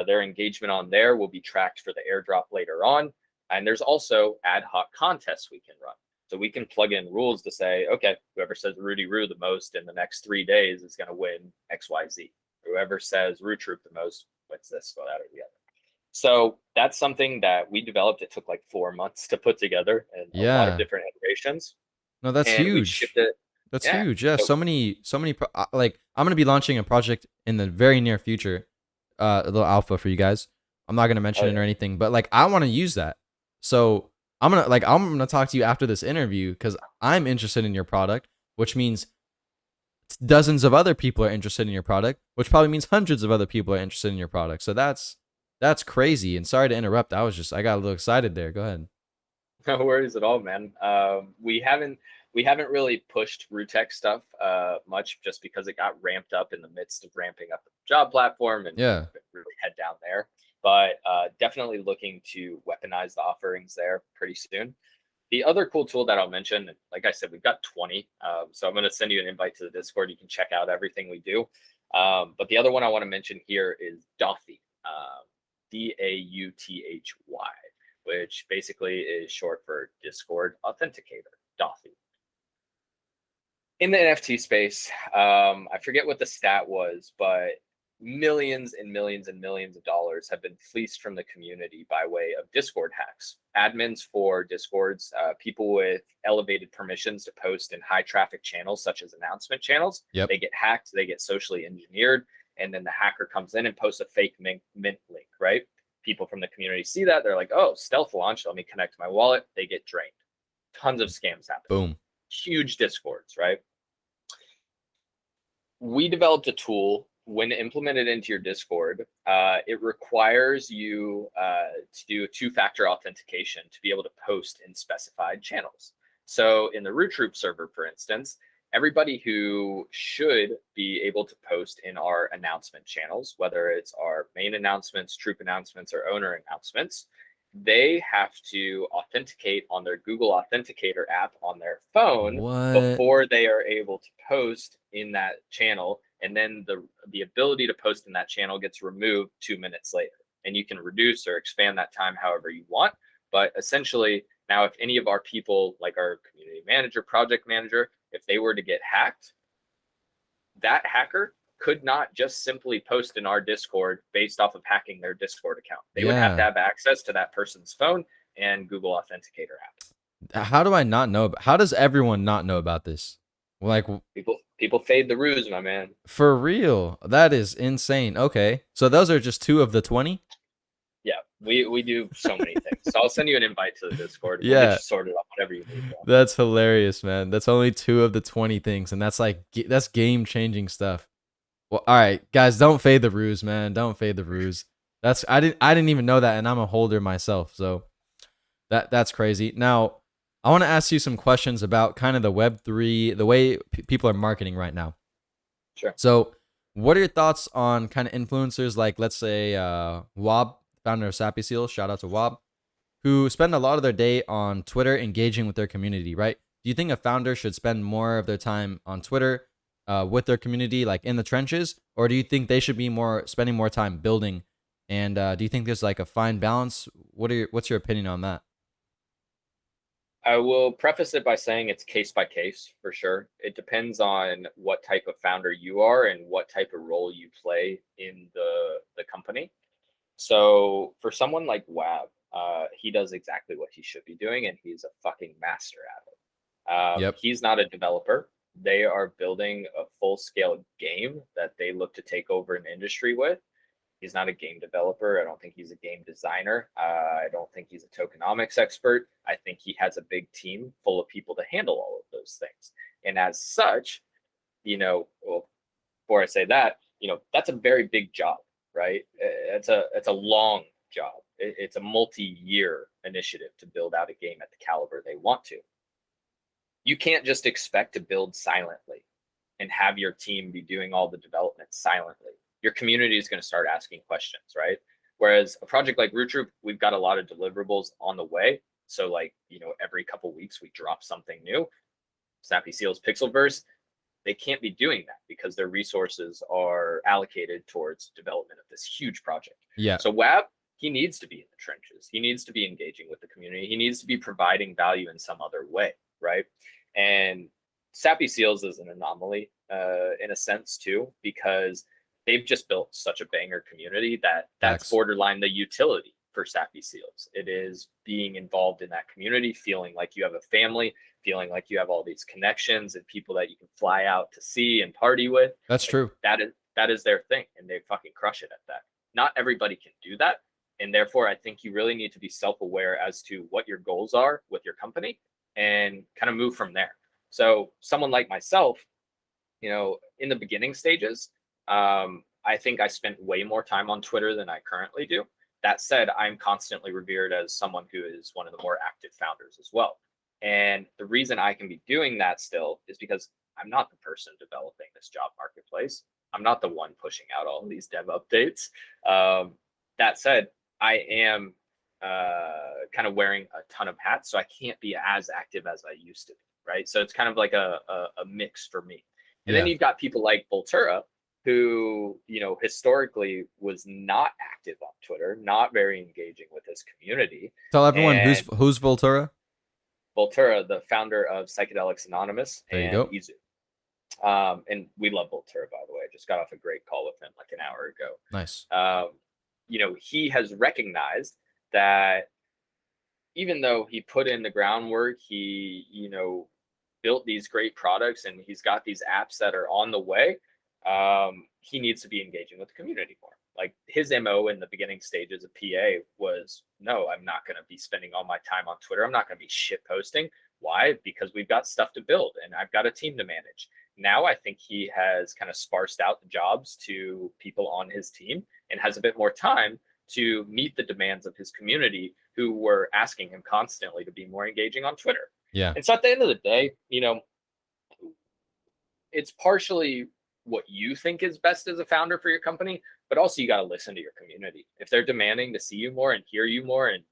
Their engagement on there will be tracked for the airdrop later on. And there's also ad hoc contests we can run. So we can plug in rules to say, okay, whoever says Rudy Roo the most in the next 3 days is going to win XYZ. Whoever says Roo Troop the most wins this, go that or the other. So that's something that we developed. It took like 4 months to put together and a lot of Yeah. different iterations. No, that's And we shipped huge. it. That's Yeah. huge. Yeah, So, like I'm gonna be launching a project in the very near future, a little alpha for you guys. I'm not gonna mention it or anything, but like I want to use that. So I'm gonna talk to you after this interview because I'm interested in your product, which means dozens of other people are interested in your product, which probably means hundreds of other people are interested in your product. So that's crazy. And sorry to interrupt. I got a little excited there. Go ahead. no worries at all, man. We haven't really pushed Rootech stuff much just because it got ramped up in the midst of ramping up the job platform and Yeah. really head down there. But definitely looking to weaponize the offerings there pretty soon. The other cool tool that I'll mention, like I said, we've got 20. So I'm going to send you an invite to the Discord. You can check out everything we do. But the other one I want to mention here is Dauthy, Dauthy, which basically is short for Discord Authenticator, Dauthy. In the NFT space, I forget what the stat was, but millions and millions and millions of dollars have been fleeced from the community by way of Discord hacks. Admins for Discords, people with elevated permissions to post in high traffic channels, such as announcement channels, Yep. they get hacked, they get socially engineered, and then the hacker comes in and posts a fake mint link, right? People from the community see that, they're like, oh, stealth launched, let me connect to my wallet, they get drained. Tons of scams happen. Boom. Huge Discords, right? We developed a tool. When implemented into your Discord, it requires you to do 2-factor authentication to be able to post in specified channels. So in the Roo Troop server, for instance, everybody who should be able to post in our announcement channels, whether it's our main announcements, troop announcements, or owner announcements, they have to authenticate on their Google Authenticator app on their phone What? before they are able to post in that channel. And then the ability to post in that channel gets removed 2 minutes later. And you can reduce or expand that time however you want. But essentially, now if any of our people, like our community manager, project manager, if they were to get hacked, that hacker could not just simply post in our Discord based off of hacking their Discord account. They would have to have access to that person's phone and Google Authenticator app. How do I not know? How does everyone not know about this? Like People fade the ruse, my man. for real? That is insane. Okay, so those are just 2 of the 20. Yeah, we do so many things. So I'll send you an invite to the Discord. Yeah. We'll get you sorted on whatever you need. Bro. That's hilarious, man. That's only 2 of the 20 things, and that's game changing stuff. Well, all right, guys, don't fade the ruse, man. Don't fade the ruse. I didn't even know that, and I'm a holder myself, so that's crazy. Now, I want to ask you some questions about kind of the Web3, the way people are marketing right now. Sure. So, what are your thoughts on kind of influencers like, let's say, Wob, founder of Sappy Seal, shout out to Wob, who spend a lot of their day on Twitter engaging with their community, right? Do you think a founder should spend more of their time on Twitter with their community, like in the trenches? Or do you think they should be spending more time building? And do you think there's like a fine balance? What's your opinion on that? I will preface it by saying it's case by case for sure. It depends on what type of founder you are and what type of role you play in the company. So for someone like Wab, he does exactly what he should be doing, and he's a fucking master at it. Yep. He's not a developer. They are building a full-scale game that they look to take over an industry with. He's not a game developer. I don't think he's a game designer. I don't think he's a tokenomics expert. I think he has a big team full of people to handle all of those things. And as such, well, before I say that, that's a very big job, right? It's a long job. It's a multi-year initiative to build out a game at the caliber they want to. You can't just expect to build silently and have your team be doing all the development silently. Your community is going to start asking questions, right? Whereas a project like Roo Troop, we've got a lot of deliverables on the way. So like, every couple weeks we drop something new. Snappy Seals Pixelverse, they can't be doing that because their resources are allocated towards development of this huge project. Yeah. So WAB, he needs to be in the trenches. He needs to be engaging with the community. He needs to be providing value in some other way, right? And Sappy Seals is an anomaly in a sense too, because they've just built such a banger community that's borderline the utility for Sappy Seals. It is being involved in that community, feeling like you have a family, feeling like you have all these connections and people that you can fly out to see and party with. That's true. That is their thing, and they fucking crush it at that. Not everybody can do that, and therefore I think you really need to be self-aware as to what your goals are with your company and kind of move from there. So someone like myself, in the beginning stages, I think I spent way more time on Twitter than I currently do. That said, I'm constantly revered as someone who is one of the more active founders as well. And the reason I can be doing that still is because I'm not the person developing this job marketplace. I'm not the one pushing out all of these dev updates. That said, I am kind of wearing a ton of hats, so I can't be as active as I used to be, right? So it's kind of like a mix for me. And then you've got people like Voltura, who, historically was not active on Twitter, not very engaging with his community. Tell everyone who's Voltura. Voltura, the founder of Psychedelics Anonymous and Izu. And we love Voltura, by the way. I just got off a great call with him like an hour ago. Nice. He has recognized that even though he put in the groundwork, he, built these great products and he's got these apps that are on the way, he needs to be engaging with the community more. Like his MO in the beginning stages of PA was, no, I'm not going to be spending all my time on Twitter. I'm not going to be shit posting. Why? Because we've got stuff to build and I've got a team to manage. Now I think he has kind of sparsed out the jobs to people on his team and has a bit more time to meet the demands of his community who were asking him constantly to be more engaging on Twitter. Yeah. And so at the end of the day, it's partially what you think is best as a founder for your company, but also you got to listen to your community. If they're demanding to see you more and hear you more and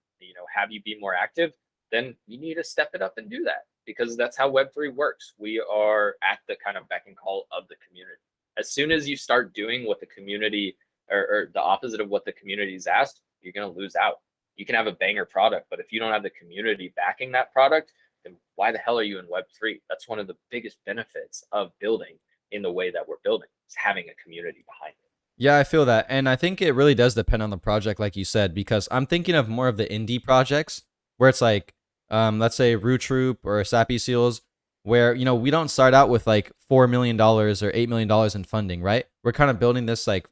have you be more active, then you need to step it up and do that, because that's how Web3 works. We are at the kind of beck and call of the community. As soon as you start doing what the community or the opposite of what the community is asked, you're going to lose out. You can have a banger product, but if you don't have the community backing that product, then why the hell are you in Web3? That's one of the biggest benefits of building in the way that we're building, is having a community behind it. Yeah, I feel that. And I think it really does depend on the project, like you said, because I'm thinking of more of the indie projects where it's like, let's say Roo Troop or Sappy Seals, where, we don't start out with like $4 million or $8 million in funding, right? We're kind of building this like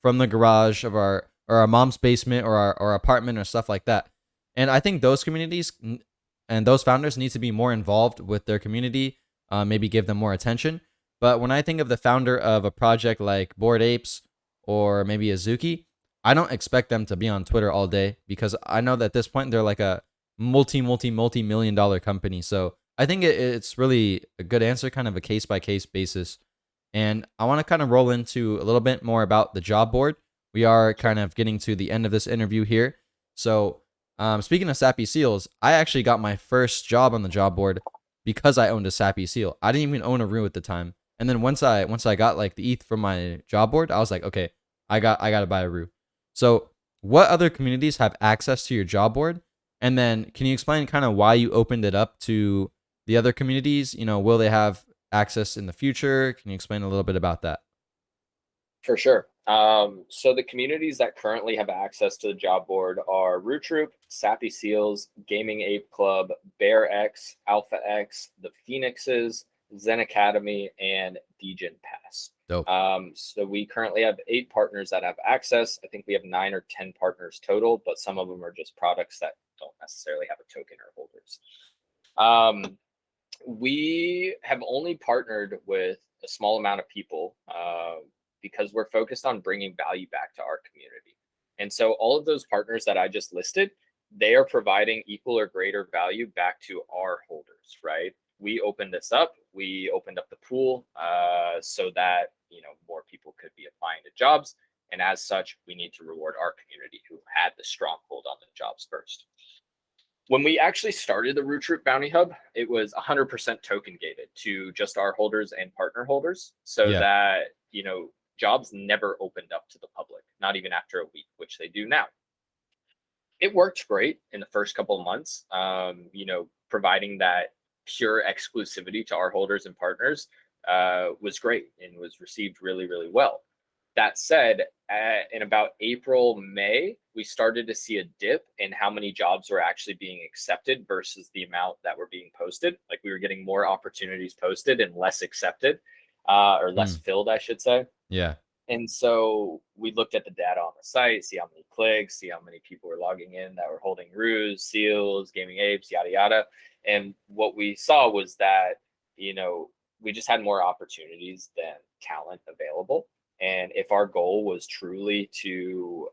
from the garage of our mom's basement or our apartment or stuff like that. And I think those communities and those founders need to be more involved with their community, maybe give them more attention. But when I think of the founder of a project like Bored Apes or maybe Azuki, I don't expect them to be on Twitter all day, because I know that at this point they're like a multi-million dollar company. So I think it's really a good answer, kind of a case-by-case basis. And I want to kind of roll into a little bit more about the job board. We are kind of getting to the end of this interview here. So speaking of Sappy Seals, I actually got my first job on the job board because I owned a Sappy Seal. I didn't even own a Roo at the time. And then once I got like the ETH from my job board, I was like, okay, I got to buy a Roo. So what other communities have access to your job board? And then can you explain kind of why you opened it up to the other communities? Will they have access in the future? Can you explain a little bit about that? For sure. So the communities that currently have access to the job board are Roo Troop, Sappy Seals, Gaming Ape Club, Bear X, Alpha X, the Phoenixes, Zen Academy, and Degen Pass. Dope. So we currently have 8 partners that have access. I think we have 9 or 10 partners total, but some of them are just products that don't necessarily have a token or holders. We have only partnered with a small amount of people because we're focused on bringing value back to our community. And so all of those partners that I just listed, they are providing equal or greater value back to our holders, right? We opened this up. We opened up the pool so that more people could be applying to jobs. And as such, we need to reward our community who had the stronghold on the jobs first. When we actually started the Roo Troop Bounty Hub, it was 100% token gated to just our holders and partner holders so Yeah. that, jobs never opened up to the public, not even after a week, which they do now. It worked great in the first couple of months, providing that pure exclusivity to our holders and partners was great and was received really, really well. That said, in about April, May, we started to see a dip in how many jobs were actually being accepted versus the amount that were being posted. Like we were getting more opportunities posted and less accepted, or less Mm. filled, I should say. Yeah. And so we looked at the data on the site, see how many clicks, see how many people were logging in that were holding Roos, Seals, Gaming Apes, yada, yada. And what we saw was that, we just had more opportunities than talent available. And if our goal was truly to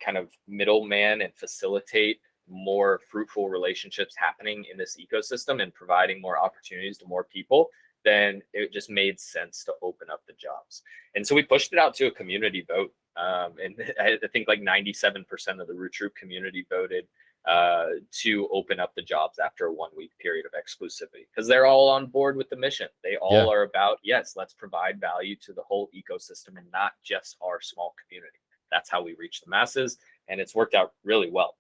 kind of middleman and facilitate more fruitful relationships happening in this ecosystem and providing more opportunities to more people, then it just made sense to open up the jobs. And so we pushed it out to a community vote. And I think like 97% of the Roo Troop community voted to open up the jobs after a 1 week period of exclusivity because they're all on board with the mission. They Yeah. all are about, yes, let's provide value to the whole ecosystem and not just our small community. That's how we reach the masses. And it's worked out really well.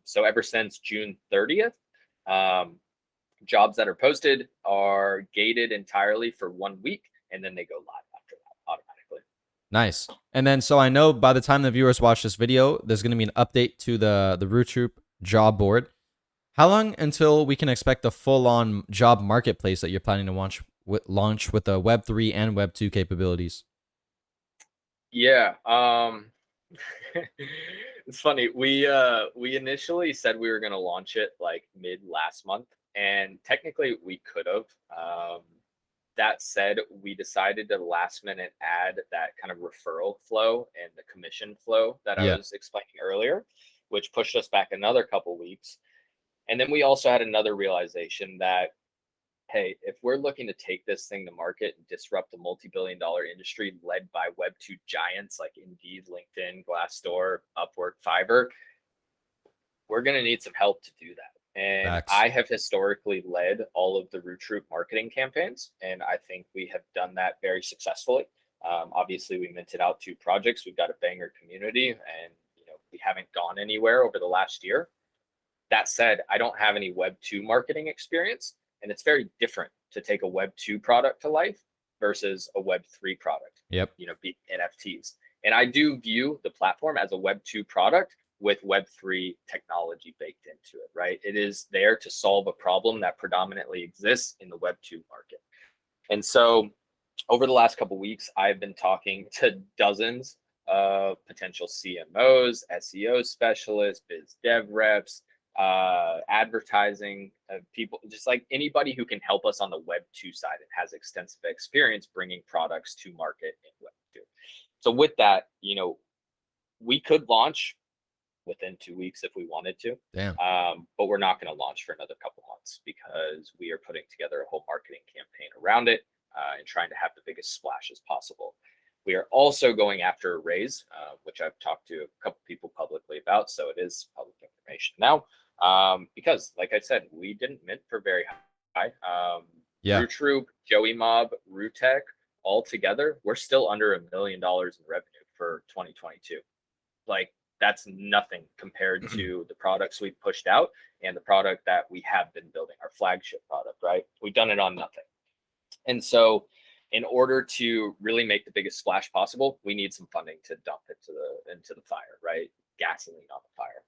So ever since June 30th, jobs that are posted are gated entirely for 1 week and then they go live after that automatically. Nice. And then, so I know by the time the viewers watch this video, there's going to be an update to the Roo Troop job board. How long until we can expect the full-on job marketplace that you're planning to launch with the Web3 and Web2 capabilities? Yeah. It's funny. We initially said we were going to launch it like mid last month, and technically we could have. That said, we decided to last minute add that kind of referral flow and the commission flow that I Yeah. was explaining earlier, which pushed us back another couple weeks. And then we also had another realization that, hey, if we're looking to take this thing to market and disrupt a multi-billion-dollar industry led by Web2 giants like Indeed, LinkedIn, Glassdoor, Upwork, Fiverr, we're going to need some help to do that. And Facts. I have historically led all of the Roo Troop marketing campaigns, and I think we have done that very successfully. Obviously, we minted out 2 projects. We've got a banger community, and we haven't gone anywhere over the last year. That said, I don't have any Web 2 marketing experience, and it's very different to take a Web 2 product to life versus a Web 3 product. Yep. Be NFTs. And I do view the platform as a Web 2 product with Web 3 technology baked into it, right? It is there to solve a problem that predominantly exists in the Web 2 market. And so over the last couple of weeks, I've been talking to dozens of potential CMOs, SEO specialists, biz dev reps, advertising people, just like anybody who can help us on the Web 2 side and has extensive experience bringing products to market in Web 2. So with that, we could launch within 2 weeks if we wanted to. Damn. But we're not going to launch for another couple months because we are putting together a whole marketing campaign around it and trying to have the biggest splash as possible. We are also going after a raise, which I've talked to a couple people publicly about, so it is public information now. Because, like I said, we didn't mint for very high. Yeah. Roo Troop, Joey Mob, Roo Tech, all together, we're still under $1 million in revenue for 2022. Like, that's nothing compared to the products we've pushed out and the product that we have been building, our flagship product, right? We've done it on nothing. And so in order to really make the biggest splash possible, we need some funding to dump into the fire, right? Gasoline on the fire.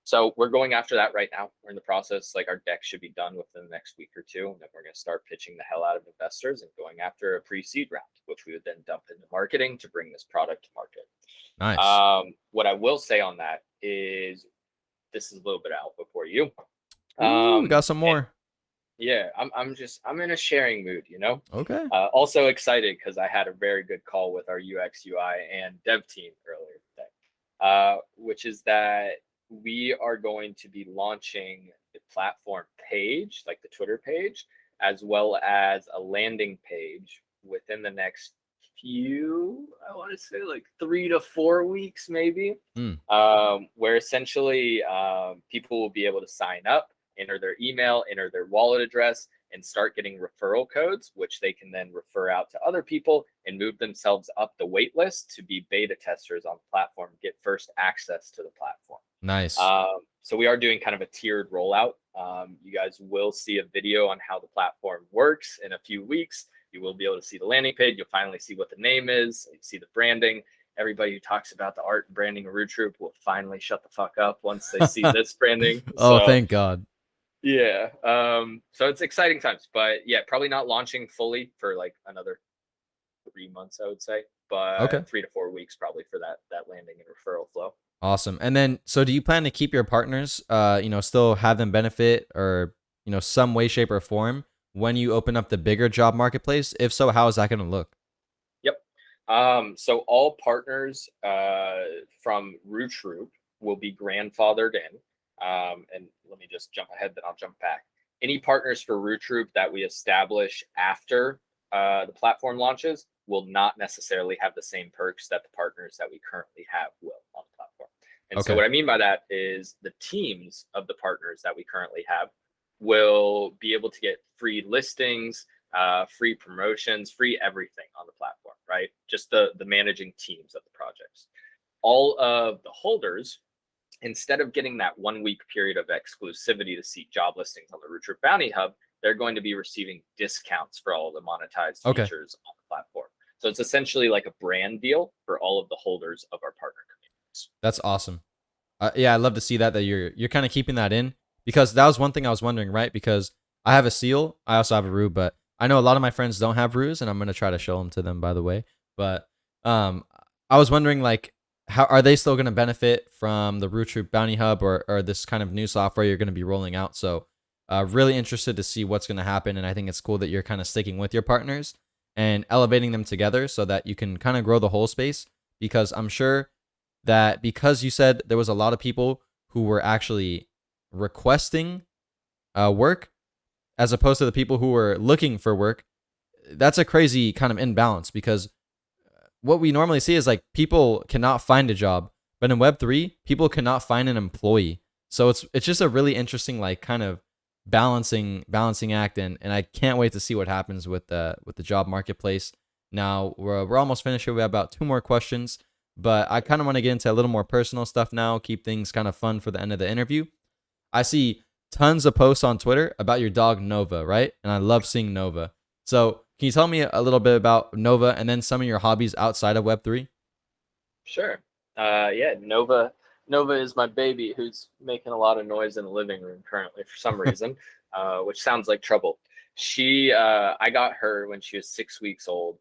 So we're going after that right now. We're in the process. Like, our deck should be done within the next week or 2. And then we're going to start pitching the hell out of investors and going after a pre-seed round, which we would then dump into marketing to bring this product to market. Nice. What I will say on that is this is a little bit out before you. Ooh, we got some more. Yeah, I'm in a sharing mood, you know. Okay. Also excited because I had a very good call with our UX UI and dev team earlier today, which is that we are going to be launching the platform page, like the Twitter page, as well as a landing page within the next few, I want to say like 3 to 4 weeks, maybe, Mm, where essentially people will be able to sign up, enter their email, enter their wallet address, and start getting referral codes, which they can then refer out to other people and move themselves up the wait list to be beta testers on the platform, get first access to the platform. nice. So we are doing kind of a tiered rollout. You guys will see a video on how the platform works in a few weeks. You will be able to see the landing page. You'll finally see what the name is. You see the branding. Everybody who talks about the art and branding of Roo Troop will finally shut the fuck up once they see this branding. Oh, So thank God. yeah. So it's exciting times, but yeah, probably not launching fully for like another 3 months, I would say, Okay. but 3 to 4 weeks probably for that landing and referral flow. Awesome. And then, so do you plan to keep your partners, still have them benefit or, some way, shape, or form when you open up the bigger job marketplace? If so, how is that going to look? Yep. So all partners from Roo Troop will be grandfathered in. And let me just jump ahead, then I'll jump back. Any partners for Roo Troop that we establish after the platform launches will not necessarily have the same perks that the partners that we currently have will on the platform. And so Okay. what I mean by that is the teams of the partners that we currently have will be able to get free listings, free promotions, free everything on the platform, right? Just the managing teams of the projects. All of the holders, instead of getting that 1 week period of exclusivity to see job listings on the Roo Troop Bounty Hub, they're going to be receiving discounts for all the monetized Okay. features on the platform. So it's essentially like a brand deal for all of the holders of our partner communities. That's awesome. Yeah, I love to see that you're kind of keeping that in, because that was one thing I was wondering, right? Because I have a seal, I also have a Roo, but I know a lot of my friends don't have Roos, and I'm gonna try to show them to them, by the way. But um, I was wondering, like, how are they still gonna benefit from the Roo Troop Bounty Hub, or this kind of new software you're gonna be rolling out? So, really interested to see what's gonna happen, and I think it's cool that you're kind of sticking with your partners and elevating them together so that you can kind of grow the whole space. Because I'm sure that, because you said there was a lot of people who were actually requesting work as opposed to the people who were looking for work, that's a crazy kind of imbalance, because what we normally see is like people cannot find a job, but in Web3, people cannot find an employee. So it's just a really interesting, like, kind of balancing act, and I can't wait to see what happens with the job marketplace. Now we're almost finished here. We have about two more questions, but I kind of want to get into a little more personal stuff now, keep things kind of fun for the end of the interview. I see tons of posts on Twitter about your dog Nova, right? And I love seeing Nova. So can you tell me a little bit about Nova and then some of your hobbies outside of Web3? Sure. Yeah, Nova is my baby who's making a lot of noise in the living room currently for some reason, which sounds like trouble. I got her when she was 6 weeks old.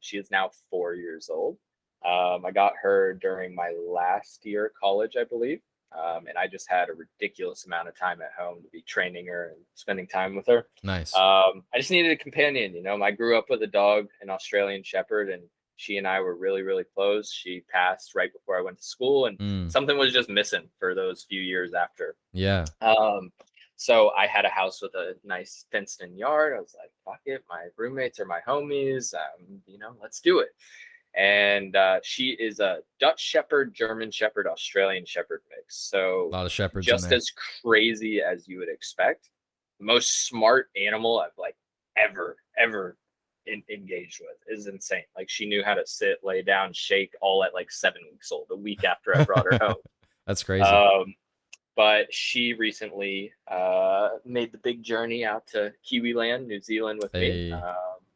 She is now 4 years old. I got her during my last year of college, I believe. And I just had a ridiculous amount of time at home to be training her and spending time with her. Nice. I just needed a companion. I grew up with a dog, an Australian Shepherd, and she and I were really, really close. She passed right before I went to school, and Mm, something was just missing for those few years after. yeah. Um, so I had a house with a nice fenced-in yard. I was like, "Fuck it, my roommates are my homies. Let's do it." And she is a Dutch Shepherd, German Shepherd, Australian Shepherd mix. A So lot of shepherds in just there. as crazy as you would expect. The most smart animal I've like ever engaged with is insane. Like she knew how to sit, lay down, shake, all at like 7 weeks old. A week after I brought her home. That's crazy. Um, but she recently made the big journey out to Kiwi Land, New Zealand, with me. They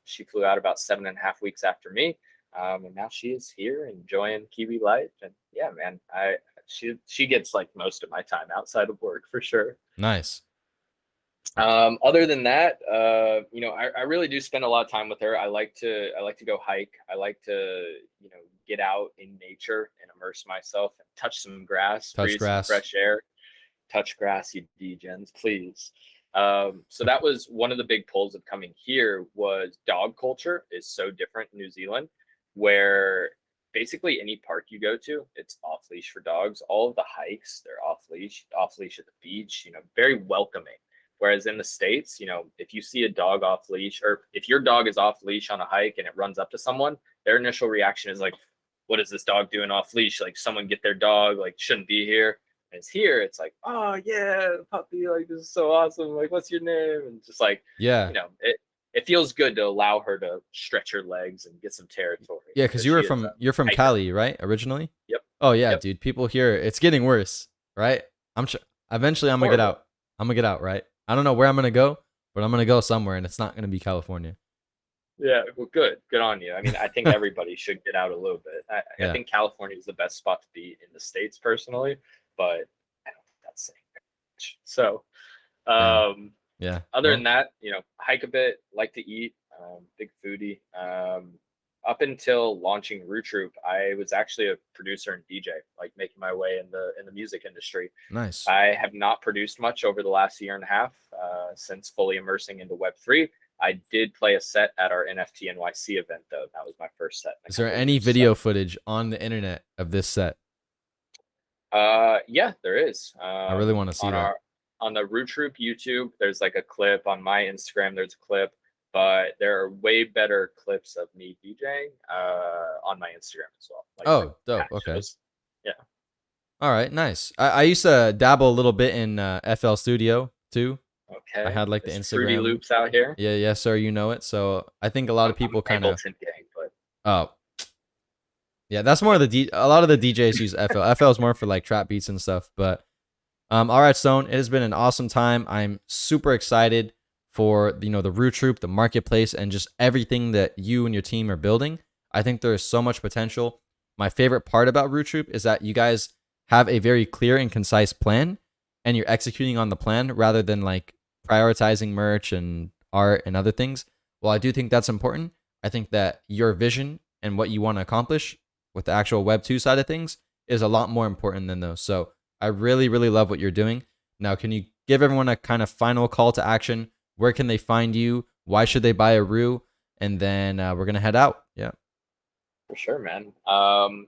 She flew out about 7.5 weeks after me, and now she is here enjoying Kiwi life. And yeah, man, she gets like most of my time outside of work for sure. nice. Other than that, I really do spend a lot of time with her. I like to go hike. I like to get out in nature and immerse myself and touch some grass, Touch breathe some grass. fresh air. Touch grass, you degens, please. So that was one of the big pulls of coming here was dog culture is so different in New Zealand, where basically any park you go to, it's off leash for dogs. All of the hikes, they're off leash at the beach, very welcoming. Whereas in the States, if you see a dog off leash, or if your dog is off leash on a hike and it runs up to someone, their initial reaction is like, what is this dog doing off leash? Like, someone get their dog, like, shouldn't be here. And it's here, it's like, oh yeah, puppy, like, this is so awesome. Like, what's your name? And just like, Yeah. It feels good to allow her to stretch her legs and get some territory. Yeah, because you're from hiker. Cali, right? Originally? Yep. Oh yeah, Yep. dude. People here, it's getting worse, right? Eventually I'm gonna get out. I'm gonna get out, right? I don't know where I'm gonna go, but I'm gonna go somewhere, and it's not gonna be California. Yeah, well, good on you. I mean, I think everybody should get out a little bit. I think California is the best spot to be in the States personally, but I don't think that's saying much. So, Yeah. other than that, hike a bit, like to eat, big foodie. Up until launching Roo Troop, I was actually a producer and DJ, like making my way in the music industry. Nice. I have not produced much over the last year and a half since fully immersing into Web3. I did play a set at our NFT NYC event, though. That was my first set. Is there any video footage on the internet of this set? Yeah, there is. I really want to see that. On the Roo Troop YouTube, there's like a clip. On my Instagram, there's a clip. But there are way better clips of me DJing on my Instagram as well. Like dope. Okay. Shows. Yeah. All right. Nice. I used to dabble a little bit in FL Studio too. Okay. I had like the Instagram Fruity Loops out here. Yeah, yes, sir. You know it. So I think a lot of people kind of. Oh. Yeah, that's more of a lot of the DJs use FL. FL is more for like trap beats and stuff. But all right, Stone. It has been an awesome time. I'm super excited for the Roo Troop, the marketplace, and just everything that you and your team are building. I think there is so much potential. My favorite part about Roo Troop is that you guys have a very clear and concise plan, and you're executing on the plan rather than like prioritizing merch and art and other things. Well, I do think that's important. I think that your vision and what you want to accomplish with the actual Web 2 side of things is a lot more important than those. So I really, really love what you're doing. Now, can you give everyone a kind of final call to action? Where can they find you? Why should they buy a Roo? And then we're going to head out. Yeah. For sure, man.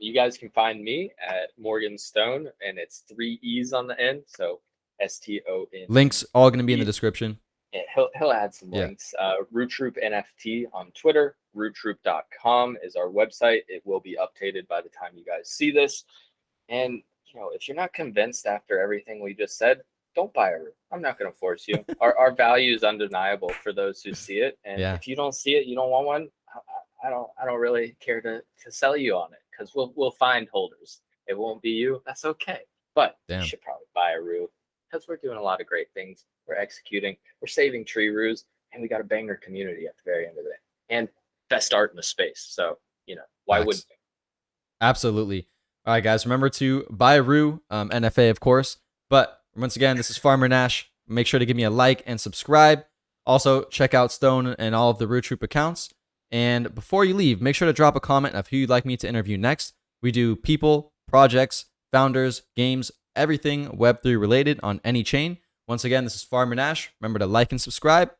You guys can find me at Morgan Stone, and it's 3 E's on the end. So STON. Links all going to be in the description. Yeah, he'll add some links. Roo Troop NFT on Twitter. RooTroop.com is our website. It will be updated by the time you guys see this. And if you're not convinced after everything we just said, don't buy a Roo. I'm not going to force you. Our value is undeniable for those who see it. And if you don't see it, you don't want one. I don't really care to sell you on it, because we'll find holders. It won't be you. That's okay. But you should probably buy a Roo, because we're doing a lot of great things. We're executing. We're saving tree roos, and we got a banger community at the very end of it, and best art in the space. So why wouldn't we? Absolutely. All right, guys. Remember to buy a Roo, NFA, of course. But once again, this is Farmer Nash. Make sure to give me a like and subscribe. Also, check out Stone and all of the Roo Troop accounts. And before you leave, make sure to drop a comment of who you'd like me to interview next. We do people, projects, founders, games, everything Web3 related on any chain. Once again, this is Farmer Nash. Remember to like and subscribe,